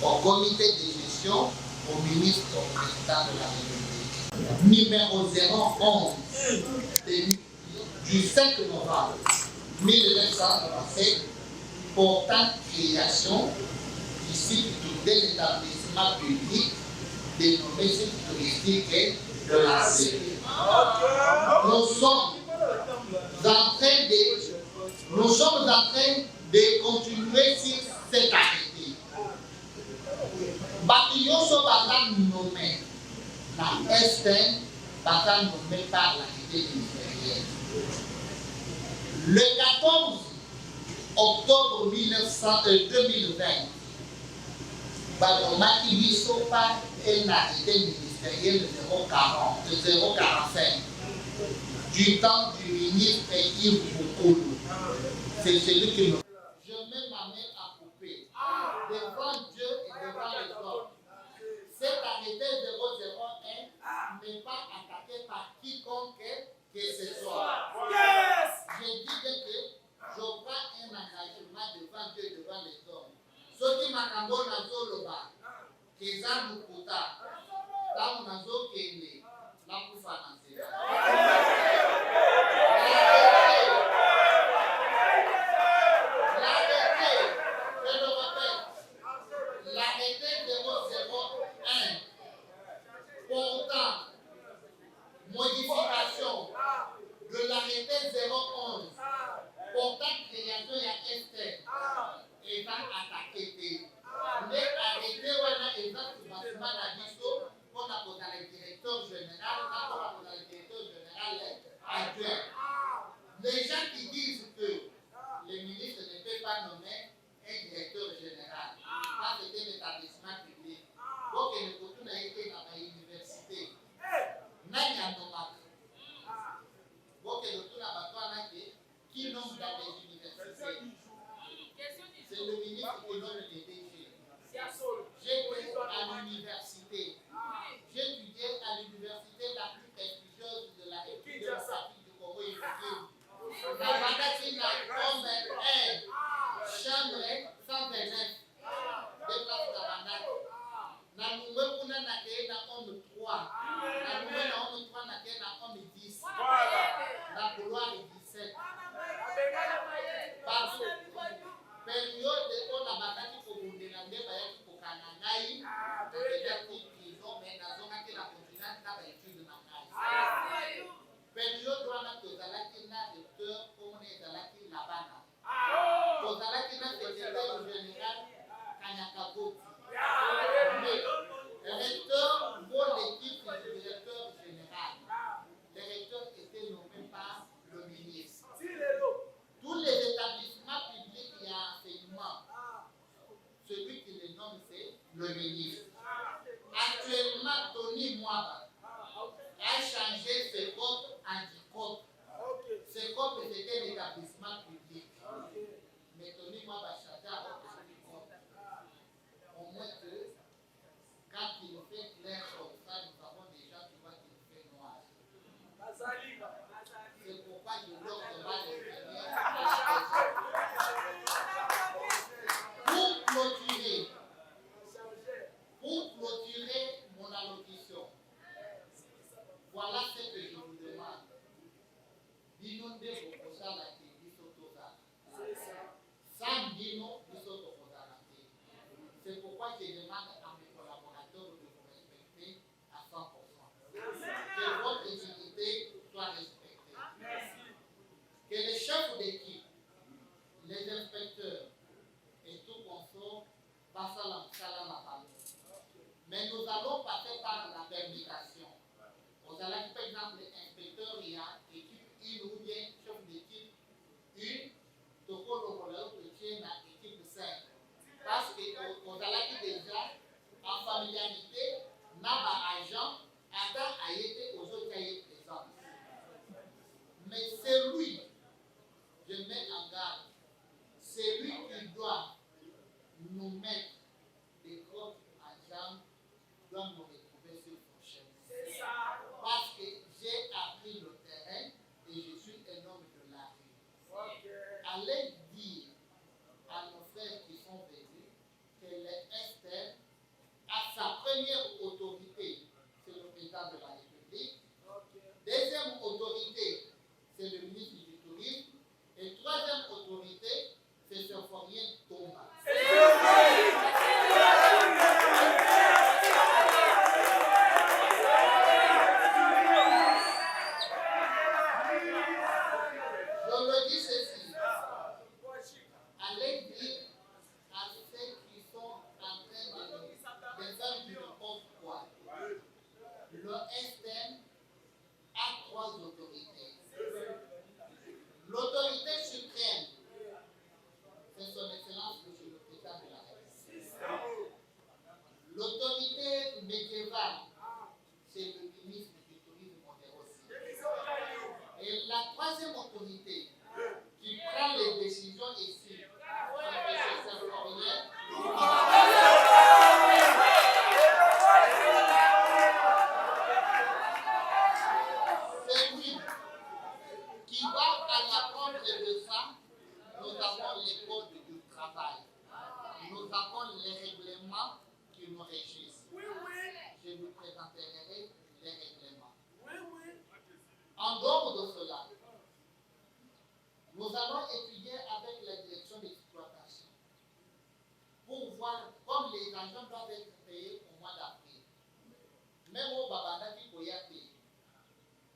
au comité de gestion, au ministre, au président de la République. Numéro 011 du 5 novembre 1997 portant création du site de l'établissement public dénommé site touristique de la Série. Nous sommes en train de continuer sur cet arrêté. Bâtillon sont nommés dans Esther, nommé par l'arrêté ministériel. Le 14 octobre 2020, Badoma qui dit par un arrêté ministériel de 045 du temps du ministre Yves Boukoulou. C'est celui qui nous. Je mets ma main à couper devant Dieu et devant les hommes. Cet arrêté 001 n'est pas attaqué par quiconque que ce soit. Je dis que je prends un engagement devant Dieu et devant les hommes. Ceux qui m'accordent dans Zoloba, qui sont nous kota, dans mon azo kende, la poufa l'arrêté 001 portant modification de l'arrêté 011 portant création et Esther étant attaqué. Mais arrêté wana étant bâtiment la biso pour la le directeur général, le directeur général adjoint. Les gens qui disent que les ministres ne peuvent pas nommer un directeur général, parce que c'est un établissement public. Donc, il faut tout été dans l'université. N'a nomade. Donc, il faut tout la qui nomme dans les universités. C'est le ministre qui nomme les DG. J'ai été à l'université. J'ai étudié à l'université la plus prestigieuse de la République démocratique du Congo et du La Bandatina, comme chambre 129 de place Tabanak. Na numero kuna na ke na homme 3. Na numero na homme 3 na ke na homme 10. Na couloir 17. Parce période on a battu pour bundela ndeba ya kokana ngai. Peut-être qu'ils ont mais na zona ke la continent na ba étude na ngai. Période wana tozalaki na docteur comme ezalaki na bana. Tozalaki na secrétaire général Kanyakaboti. Le recteur pour l'équipe du directeur général. Le recteur était nommé par le ministre. Tous les établissements publics et enseignement, celui qui les nomme, c'est le ministre. Actuellement, Tony Mwaba a changé ses codes anti-codes. Ses codes c'était l'établissement public. Mais Tony Mwaba a changé à votre code. Au moins que quand il fait clair comme ça, nous avons des gens qui voient qu'il fait noir. C'est pourquoi je dois demander les pour clôturer mon allocution, voilà ce que je vous demande. D'inonder vos prochains la c'est pourquoi je demande à mes collaborateurs de vous respecter à 100%. Que votre dignité soit respectée. Que les chefs d'équipe, les inspecteurs et tout consort passent à la salle. Mais nous allons passer par la permutation. Vous allez, par exemple, inspecteur, il y a équipe 1 ou bien chef d'équipe 1, Toko le tient à équipe 5. Parce qu'on a déjà en familiarité, n'a pas agent, attend à être aux autres qui présents. Mais c'est lui, je mets en garde, c'est lui qui doit nous mettre des groupes agents, doit nous retrouver sur son chemin. Parce que j'ai appris le terrain et je suis un homme de la rue. Allez dire à nos nous avons les codes du travail. Nous avons les règlements qui nous régissent. Je vous présenterai les règlements. En dehors de cela, nous allons étudier avec la direction d'exploitation pour voir comme les agents doivent être payés au mois d'avril. Même au Babandaki Koyate,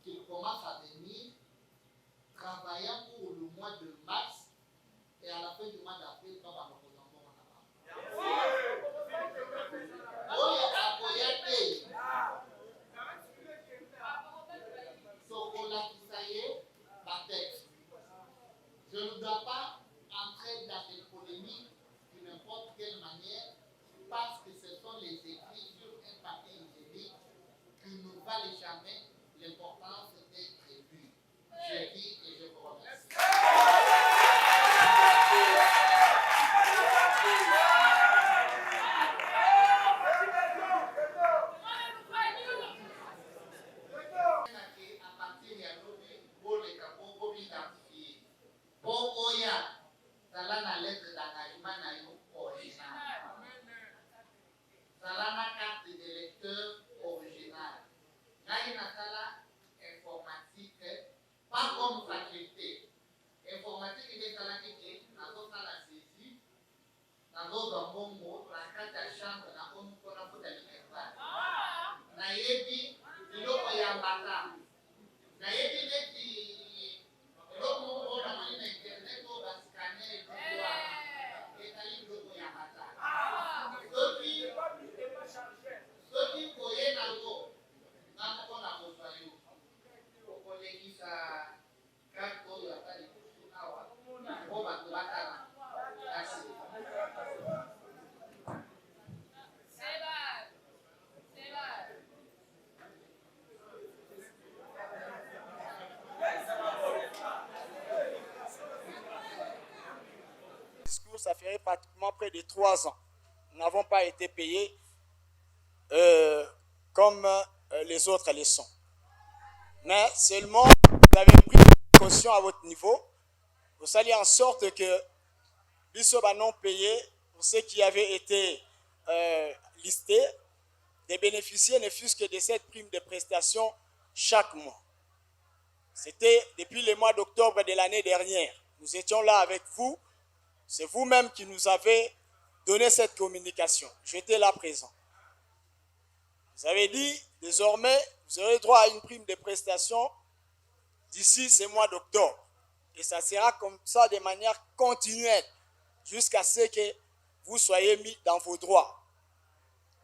qu'il commence à venir travaillant pour le mois de mars et à la fin du mois d'avril, nous allons nous en avoir. Oya Koyate, Sokola Kisaye, la tête. Je ne dois pas entrer dans des polémiques de n'importe quelle manière parce que ce sont les écrits sur un papier hygiénique qui ne valent jamais l'importance d'être élus. Je dis et je vous remercie. Salana lettre d'engagement original. Salana carte d'électeur original. Naïna sala informatique, pas comme faculté. Informatique est salakité, nazo sala saisie, nazo zambongo, la carte à chambre, na comme kona puta limefa. Nayebi, iloko ya mbata. Nayebi leti, iloko mbo na malina internet o baskane. Ceux qui voyaient dans l'eau, n'a pas la mosaïque. Au collègue, ça, quand on y a pas de coups, on va te battre. Merci. Ça ferait pratiquement près de 3 ans. Nous n'avons pas été payés comme les autres le sont. Mais seulement, vous avez pris des précautions à votre niveau. Vous allez en sorte que Bissoba non payé, pour ceux qui avaient été listés, de bénéficier ne fût-ce que de cette prime de prestation chaque mois. C'était depuis le mois d'octobre de l'année dernière. Nous étions là avec vous. C'est vous-même qui nous avez donné cette communication. J'étais là présent. Vous avez dit, désormais, vous aurez droit à une prime de prestation d'ici ce mois d'octobre. Et ça sera comme ça de manière continuelle jusqu'à ce que vous soyez mis dans vos droits.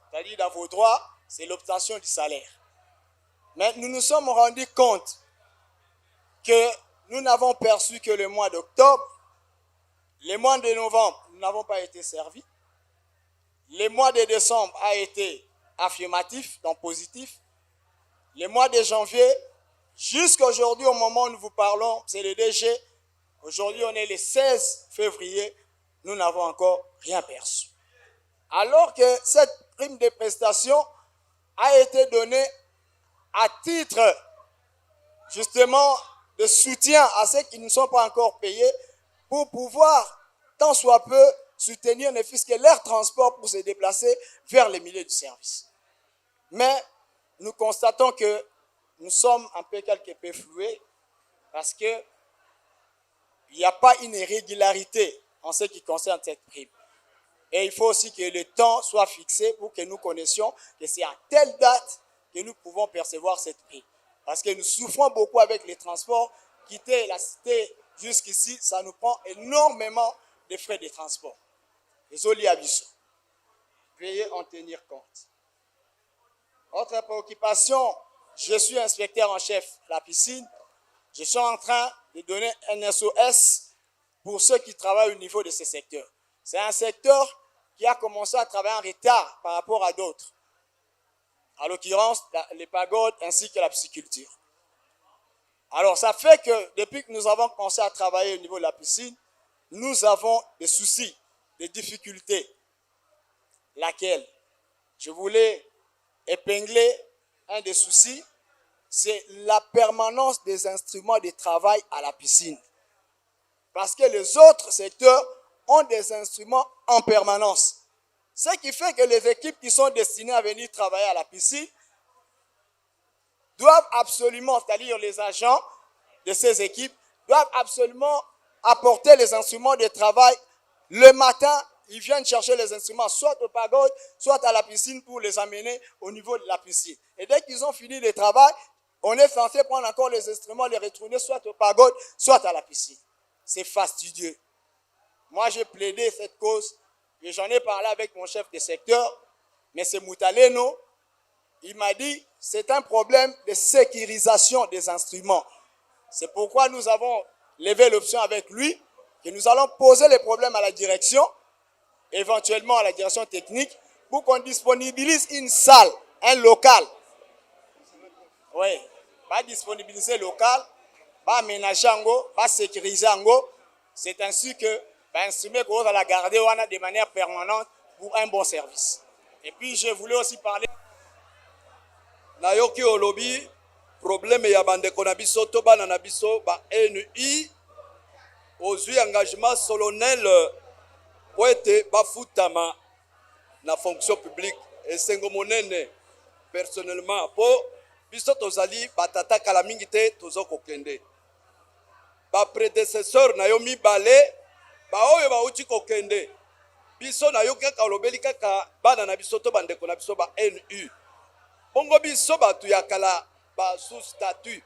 C'est-à-dire dans vos droits, c'est l'obtention du salaire. Mais nous nous sommes rendus compte que nous n'avons perçu que le mois d'octobre. Le mois de novembre, nous n'avons pas été servis. Le mois de décembre a été affirmatif, donc positif. Le mois de janvier, jusqu'à aujourd'hui, au moment où nous vous parlons, c'est le DG. Aujourd'hui, on est le 16 février. Nous n'avons encore rien perçu. Alors que cette prime de prestation a été donnée à titre, justement, de soutien à ceux qui ne sont pas encore payés, pour pouvoir, tant soit peu, soutenir ne fût-ce que leur transport pour se déplacer vers les milieux du service. Mais nous constatons que nous sommes un peu quelque peu floués parce qu'il n'y a pas une irrégularité en ce qui concerne cette prime. Et il faut aussi que le temps soit fixé pour que nous connaissions que c'est à telle date que nous pouvons percevoir cette prime. Parce que nous souffrons beaucoup avec les transports, quitter la cité jusqu'ici, ça nous prend énormément de frais de transport. Désolé à Bissot. Veuillez en tenir compte. Autre préoccupation, je suis inspecteur en chef de la piscine. Je suis en train de donner un SOS pour ceux qui travaillent au niveau de ce secteur. C'est un secteur qui a commencé à travailler en retard par rapport à d'autres. À l'occurrence, les pagodes ainsi que la pisciculture. Alors, ça fait que depuis que nous avons commencé à travailler au niveau de la piscine, nous avons des soucis, des difficultés. Laquelle? Je voulais épingler un des soucis, c'est la permanence des instruments de travail à la piscine. Parce que les autres secteurs ont des instruments en permanence. Ce qui fait que les équipes qui sont destinées à venir travailler à la piscine doivent absolument, c'est-à-dire les agents de ces équipes, doivent absolument apporter les instruments de travail. Le matin, ils viennent chercher les instruments, soit au pagode, soit à la piscine pour les amener au niveau de la piscine. Et dès qu'ils ont fini le travail, on est censé prendre encore les instruments, les retourner soit au pagode, soit à la piscine. C'est fastidieux. Moi, j'ai plaidé cette cause et j'en ai parlé avec mon chef de secteur, mais c'est Moutaleno. Il m'a dit, c'est un problème de sécurisation des instruments. C'est pourquoi nous avons levé l'option avec lui, que nous allons poser les problèmes à la direction, éventuellement à la direction technique, pour qu'on disponibilise une salle, un local. Oui, pas disponibiliser local, pas aménager ango, pas sécuriser ango. C'est ainsi que l'instrument qu'on va la garder de manière permanente pour un bon service. Et puis je voulais aussi parler. Nayoki olobi problème ya bandeko na biso to bana na biso ba NUI ozwi engagement solennel po ete bafutama na fonction publique esengo monene personnellement po biso tozali batata kala mingi te tozokokende ba prédécesseur na yo mibale ba oyo bauti kokende biso na yo kaka olobeli kaka bana na biso to bandeko na biso ba NU bongo biso batu ya kala ba sous statut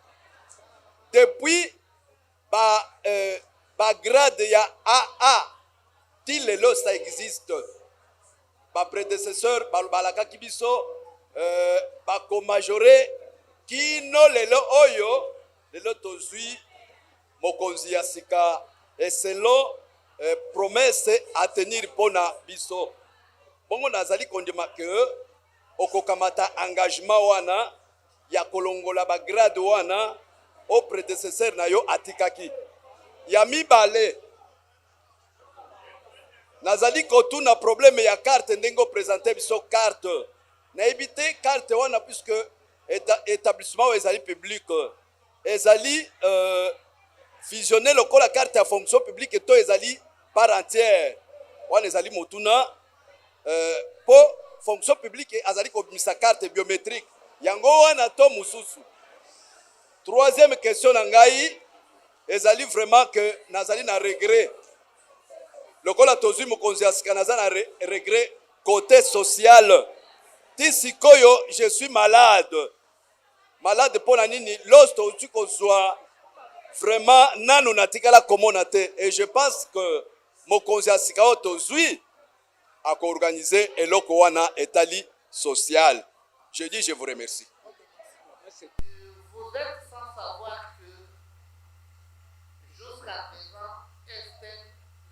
depuis ba grade ya AA ti lelo ça existe ba prédécesseur balaka ki biso ba ko majoré kino lelo oyo lelo tozui mokonzi ya sika et selon promesse à tenir pona biso bongo nazali kondima ke okokamata engagement wana ya kolongola ba grade wana au prédécesseur na yo atikaki ya mibale nazali kotuna problème ya carte ndengo présenter biso carte na éviter carte wana puisque établissement ezali public ezali fusionner lokola carte ya fonction publique to ezali par entière wana ezali motuna po fonction publique azali kobimisa carte biométrique yango wana to mususu. Troisième question na ngai ezali vraiment que nazali na regret lokola tozui mokonzi ya sika naza na regret côté social ti sikoyo je suis malade mpona nini lorsque otu kozwa vraiment nanu natikala komona te et je pense que mokonzi ya sika oyo tozwi akoorganiser eloko wana etali social. Je dis je vous remercie. Vous êtes sans savoir que jusqu'à présent, Estelle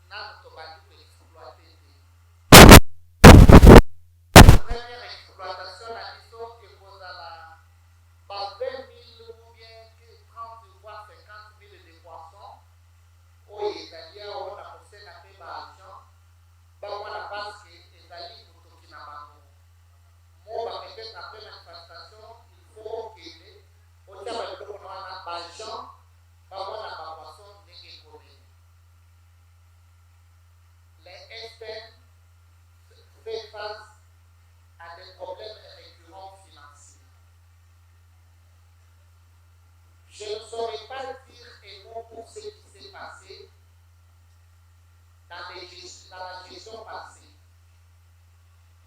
n'a pas exploité. La première exploitation a dit que vous avez 20 000 ou bien 30 voire 50 000 de poissons. Oui, c'est-à-dire on a posé la paix d'argent. On a parce que les alliés nous toquent na bango. Moi, peut-être après manifestation, il faut que on tient le coup on a l'argent, on a la poisson n'est commune. Les experts fait face à des problèmes récurrents financiers. Je ne saurais pas dire et non pour ce qui s'est passé dans la gestion passée.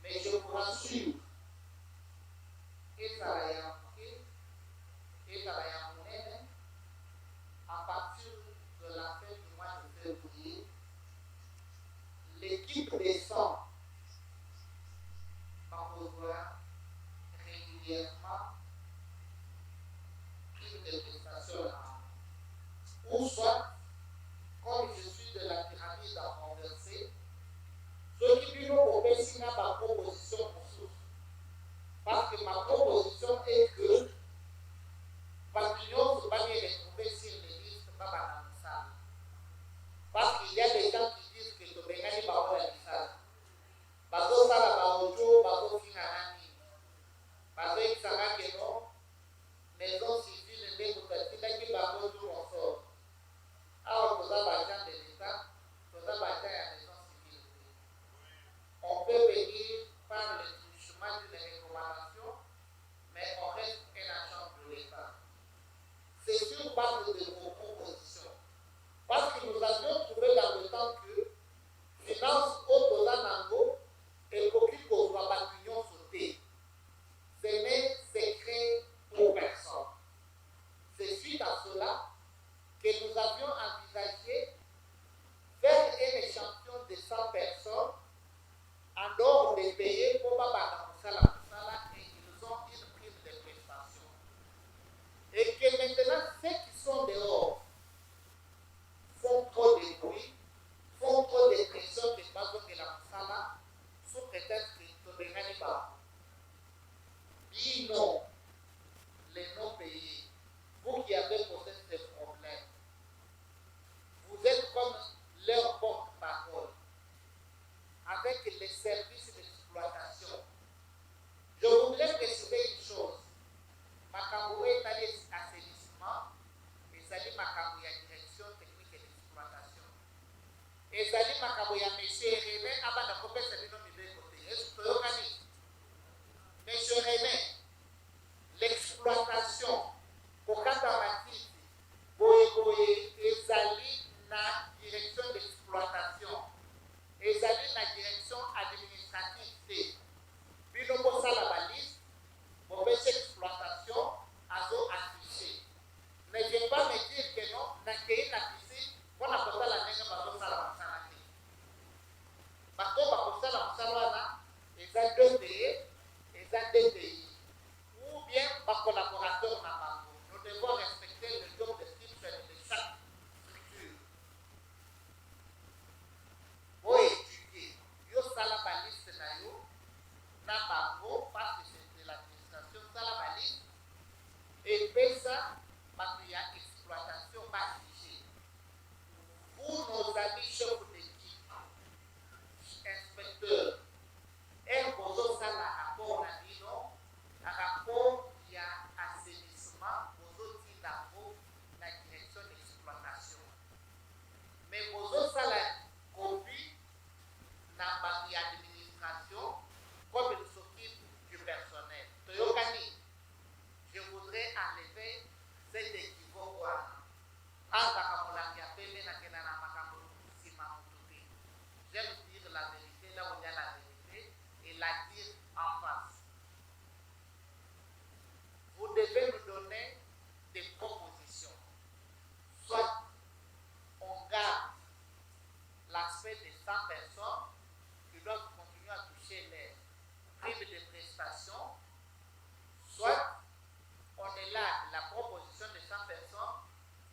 Mais je vous rassure, à partir de la fin du mois de février, l'équipe descend en revoir régulièrement une des prestations ou soit, comme je suis de la pyramide à renverser, ceux personnes en dehors des pays pour et ils ont une prime de prestation. Et que maintenant, ceux qui sont dehors font trop de bruit, font trop de pression de base de la Moussala, sous prétexte qu'ils ne gagnent pas. Dis non, les non-payés, vous qui avez posé ce problème, vous êtes comme leur porte-parole avec les services d'exploitation. Je voudrais préciser une chose. Makambo est allé assainissement, et ça dit Makambo y a direction technique et d'exploitation. Et ça dit Makambo y a monsieur René, avant de couper ce nom de côté. Est-ce que vous organisez? Monsieur René, l'exploitation, pour Katamatiti, Boye, Ezali, la direction d'exploitation, Ezali, la direction administrative, Binobo Salabalis, mauvaise exploitation, azo affiché. Ne viens pas me dire que non, n'a qu'une affiché, on a pas la nègre, bateau Salabasanaki. Bateau Salabasanaki, Ezali 2 pays, Ezali 2 pays. Ou bien par collaborateur n'a nous devons respecter le job description de chaque structure. Pour étudier, yo salabaliste na yo, na bango, parce que c'est de l'administration salabaliste, et puis ça, parce qu'il y a exploitation pas figée. Pour nos amis chefs d'équipe, inspecteurs, un bozo sala rapport na dino, un rapport il y a assainissement, bozo tindapo, la direction d'exploitation. Mais bozo sala copie na baki administration, comme il s'occupe du personnel. Toyokani, je voudrais enlever cet équivoque. J'aime dire la vérité là où il y a la vérité et la dire en face. Vous devez nous donner des propositions. Soit on garde l'aspect des 100 personnes qui doivent continuer à toucher les primes de prestations, soit on élève la proposition de 100 personnes,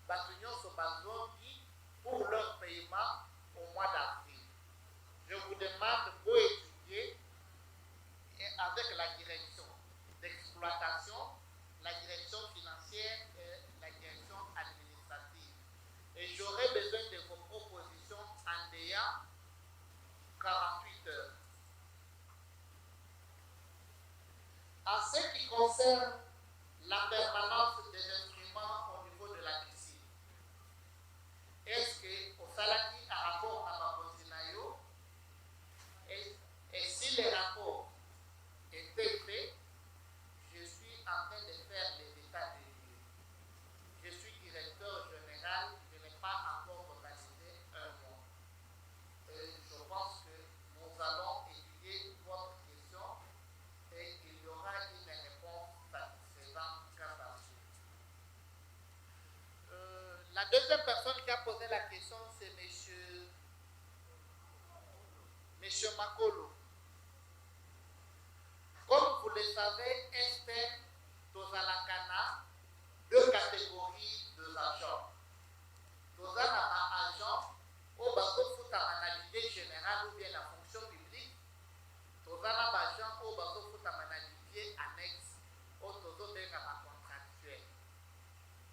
Batunion Sobazon qui pour leur paiement au mois d'avril. Je vous demande pour étudier avec la direction d'exploitation, la direction financière et la direction administrative. Et j'aurai besoin de vos propositions en ayant 48 heures. En ce qui concerne la permanence des instruments au niveau de la piscine, est-ce que au Salaki a rapport à ma Bosinayo et si les rapports étaient faits, je suis en train de faire les états des lieux. Je suis directeur général, je n'ai pas encore organisé un mois. Je pense que nous allons étudier votre question et il y aura une réponse satisfaisante quant à ce. La deuxième personne qui a posé la question, c'est Monsieur Makolo. Comme vous le savez, Esther Tozalakana, 2 catégories d'agents. Tozalama agent, au bateau fout à manalité générale ou bien la fonction publique. Tozalama agent, au bateau fout à manalité annexe, au tozo de la contractuelle.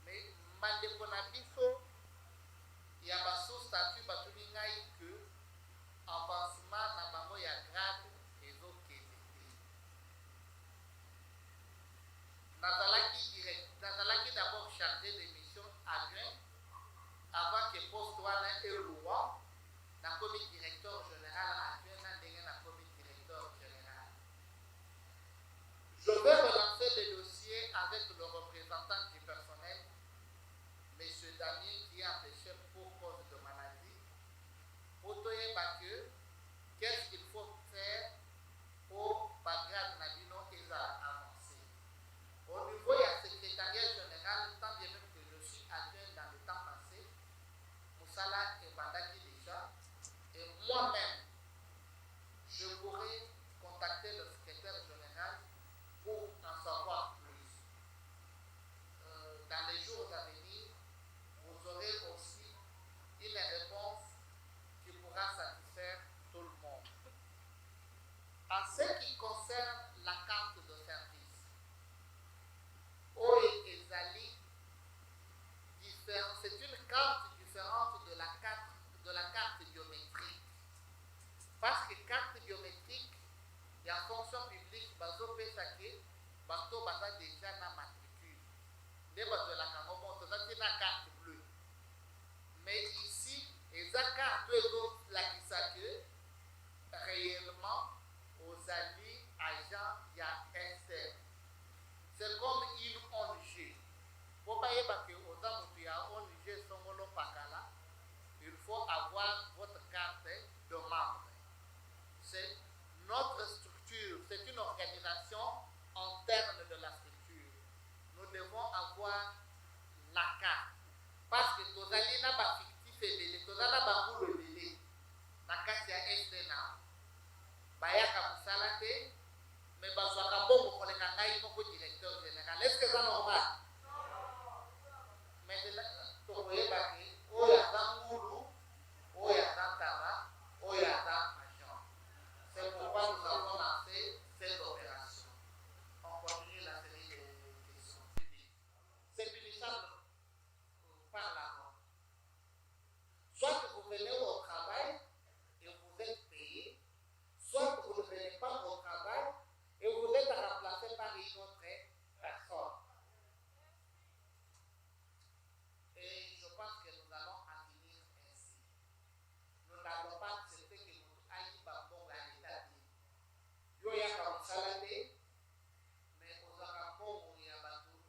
Mais Mandekonabiso, il y a un sous-statut batulingaï que avancement na bango ya grade ezokende. Nazalaki d'abord chargé de mission adjoint avant que poste wana eluwa na komi directeur général adjoint na ndenge na komi directeur général. Je vais relancer le dossier avec le représentant du personnel, M. Damien, qui est empêché pour cause de maladie. Qu'est-ce qu'il faut faire pour Bagdad Nabino et avancer? Au niveau de la bato baza déjà na matricule nde bazwelaka ngo toza te na carte bleue. Mais ici eza carte oyo ezolakisa ke réellement ozali agent ya externe. C'est comme une ONG. Pour bayeba ke oza moto ya ONG songolo pakala, il faut avoir votre carte de membre. C'est notre structure, c'est une organisation interne de la structure. Nous devons avoir la carte. Parce que tozali na ba fictif ebele, tozala ba mbulu ebele na kati ya SNA. Bayaka mosala te, mais bazwaka mbongo koleka ngai moko directeur général. Est-ce que c'est normal? Mais tokoyeba ke oyo aza mbulu, oyo aza ntaba, oyo aza agent. C'est pourquoi nous avons lancé cette opération. On continue la série de questions. C'est punissable par la mort. Soit que vous venez au travail et vous êtes payé, soit que vous ne venez pas au travail et vous êtes remplacé par une autre personne. Et je pense que nous allons en finir ainsi. Nous n'allons pas accepter que nous ayons pas bon à l'état. Yo ya ka msalade, mais ozaka bongo ya batu.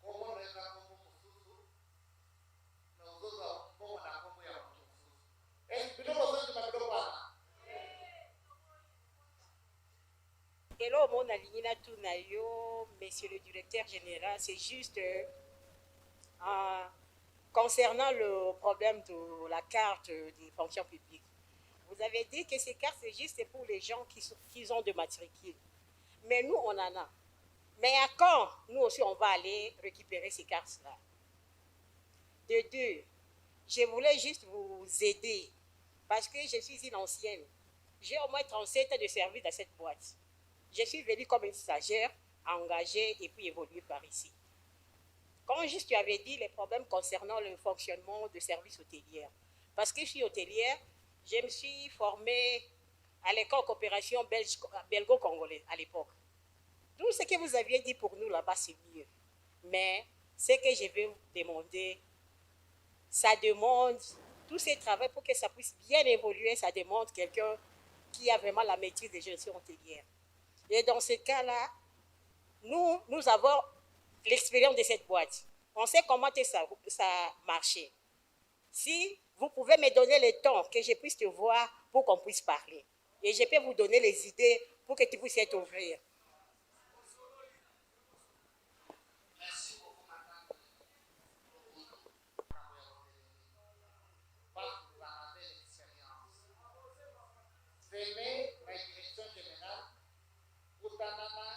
Comment nous avons bongo mususu, mais ozoza bongo na bongo ya mususu. Est-ce que nous avons dit ma droit? Hello, mon Alina Tounayo, monsieur le directeur général, c'est juste concernant le problème de la carte des fonctions publiques. Vous avez dit que ces cartes, c'est juste pour les gens qui ont de matricule. Mais nous, on en a. Mais à quand nous aussi, on va aller récupérer ces cartes-là? De deux, je voulais juste vous aider parce que je suis une ancienne. J'ai au moins 37 ans de service dans cette boîte. Je suis venue comme une stagiaire, engagée et puis évoluer par ici. Quand juste tu avais dit les problèmes concernant le fonctionnement de services hôteliers, parce que je suis hôtelière, je me suis formée à l'école coopération belgo-congolaise à l'époque. Tout ce que vous aviez dit pour nous là-bas, c'est mieux. Mais ce que je vais vous demander, ça demande tout ce travail pour que ça puisse bien évoluer, ça demande quelqu'un qui a vraiment la maîtrise des gestions hôtelières. Et dans ce cas-là, nous avons l'expérience de cette boîte. On sait comment ça marchait. Si vous pouvez me donner le temps que je puisse te voir pour qu'on puisse parler. Et je peux vous donner les idées pour que tu puisses t'ouvrir. Merci beaucoup, madame. Parce que vous en avez l'expérience. Venez à la direction générale. Boutanama,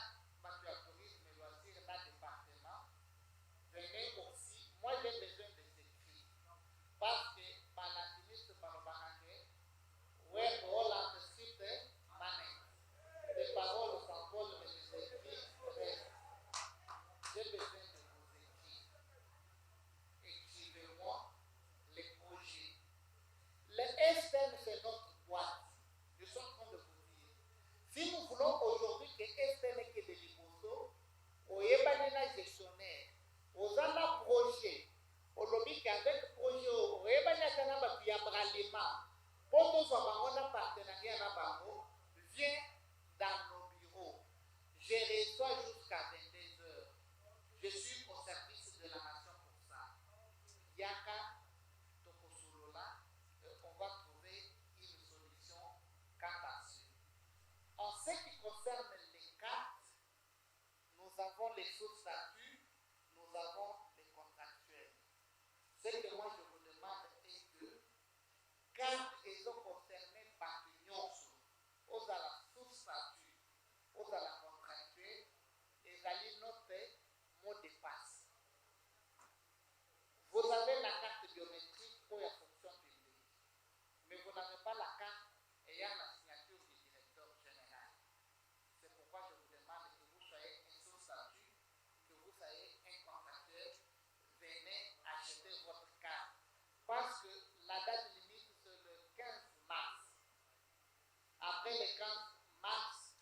Matu tourisme et loisirs dans le département. Venez aussi. Moi, j'ai besoin des écrits. Parce que, par la ministre Barobarake, ouais, pour l'entreprise, les paroles s'envolent, mais les écrits restent. J'ai besoin de vos écrits. Écrivez-moi les projets. Le STM, c'est notre boîte. Je suis en train de vous dire. Si nous voulons aujourd'hui que STM que de Liboso, au Ebanina gestionnaire, aux Ana projet, au lobby qu'avec projet, au Ebanina Kanaba Piabralima, pour tous on a partenariat à Bango, viens dans nos bureaux. Je reçois jusqu'à 22 heures. Je suis au service de la nation pour ça. Yaka Tokosulola, on va trouver une solution quant à ça. En ce qui concerne les cartes, nous avons les sous-statuts, nous avons les contractuels. Ce que moi je vous demande est que, quand ils sont concernés par l'union, aux à la sous-statut, aux à la contractuelle, ils allaient noter mot de passe. Vous avez la carte biométrique pour la fonction publique, mais vous n'avez pas la carte ayant la signature du directeur général. C'est pourquoi je vous demande que vous soyez un sous-statut, que vous soyez un contractuel, venez acheter votre carte. Parce que la date limite, c'est le 15 mars. Après le 15 mars,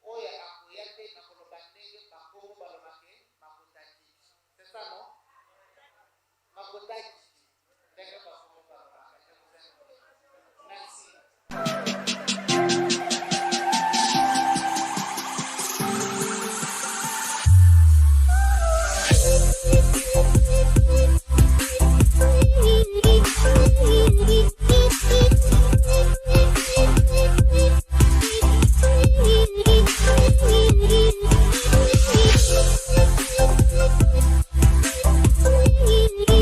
Oya Akoyate, Nakolobane, Bakongo, ça, non? Makotaki.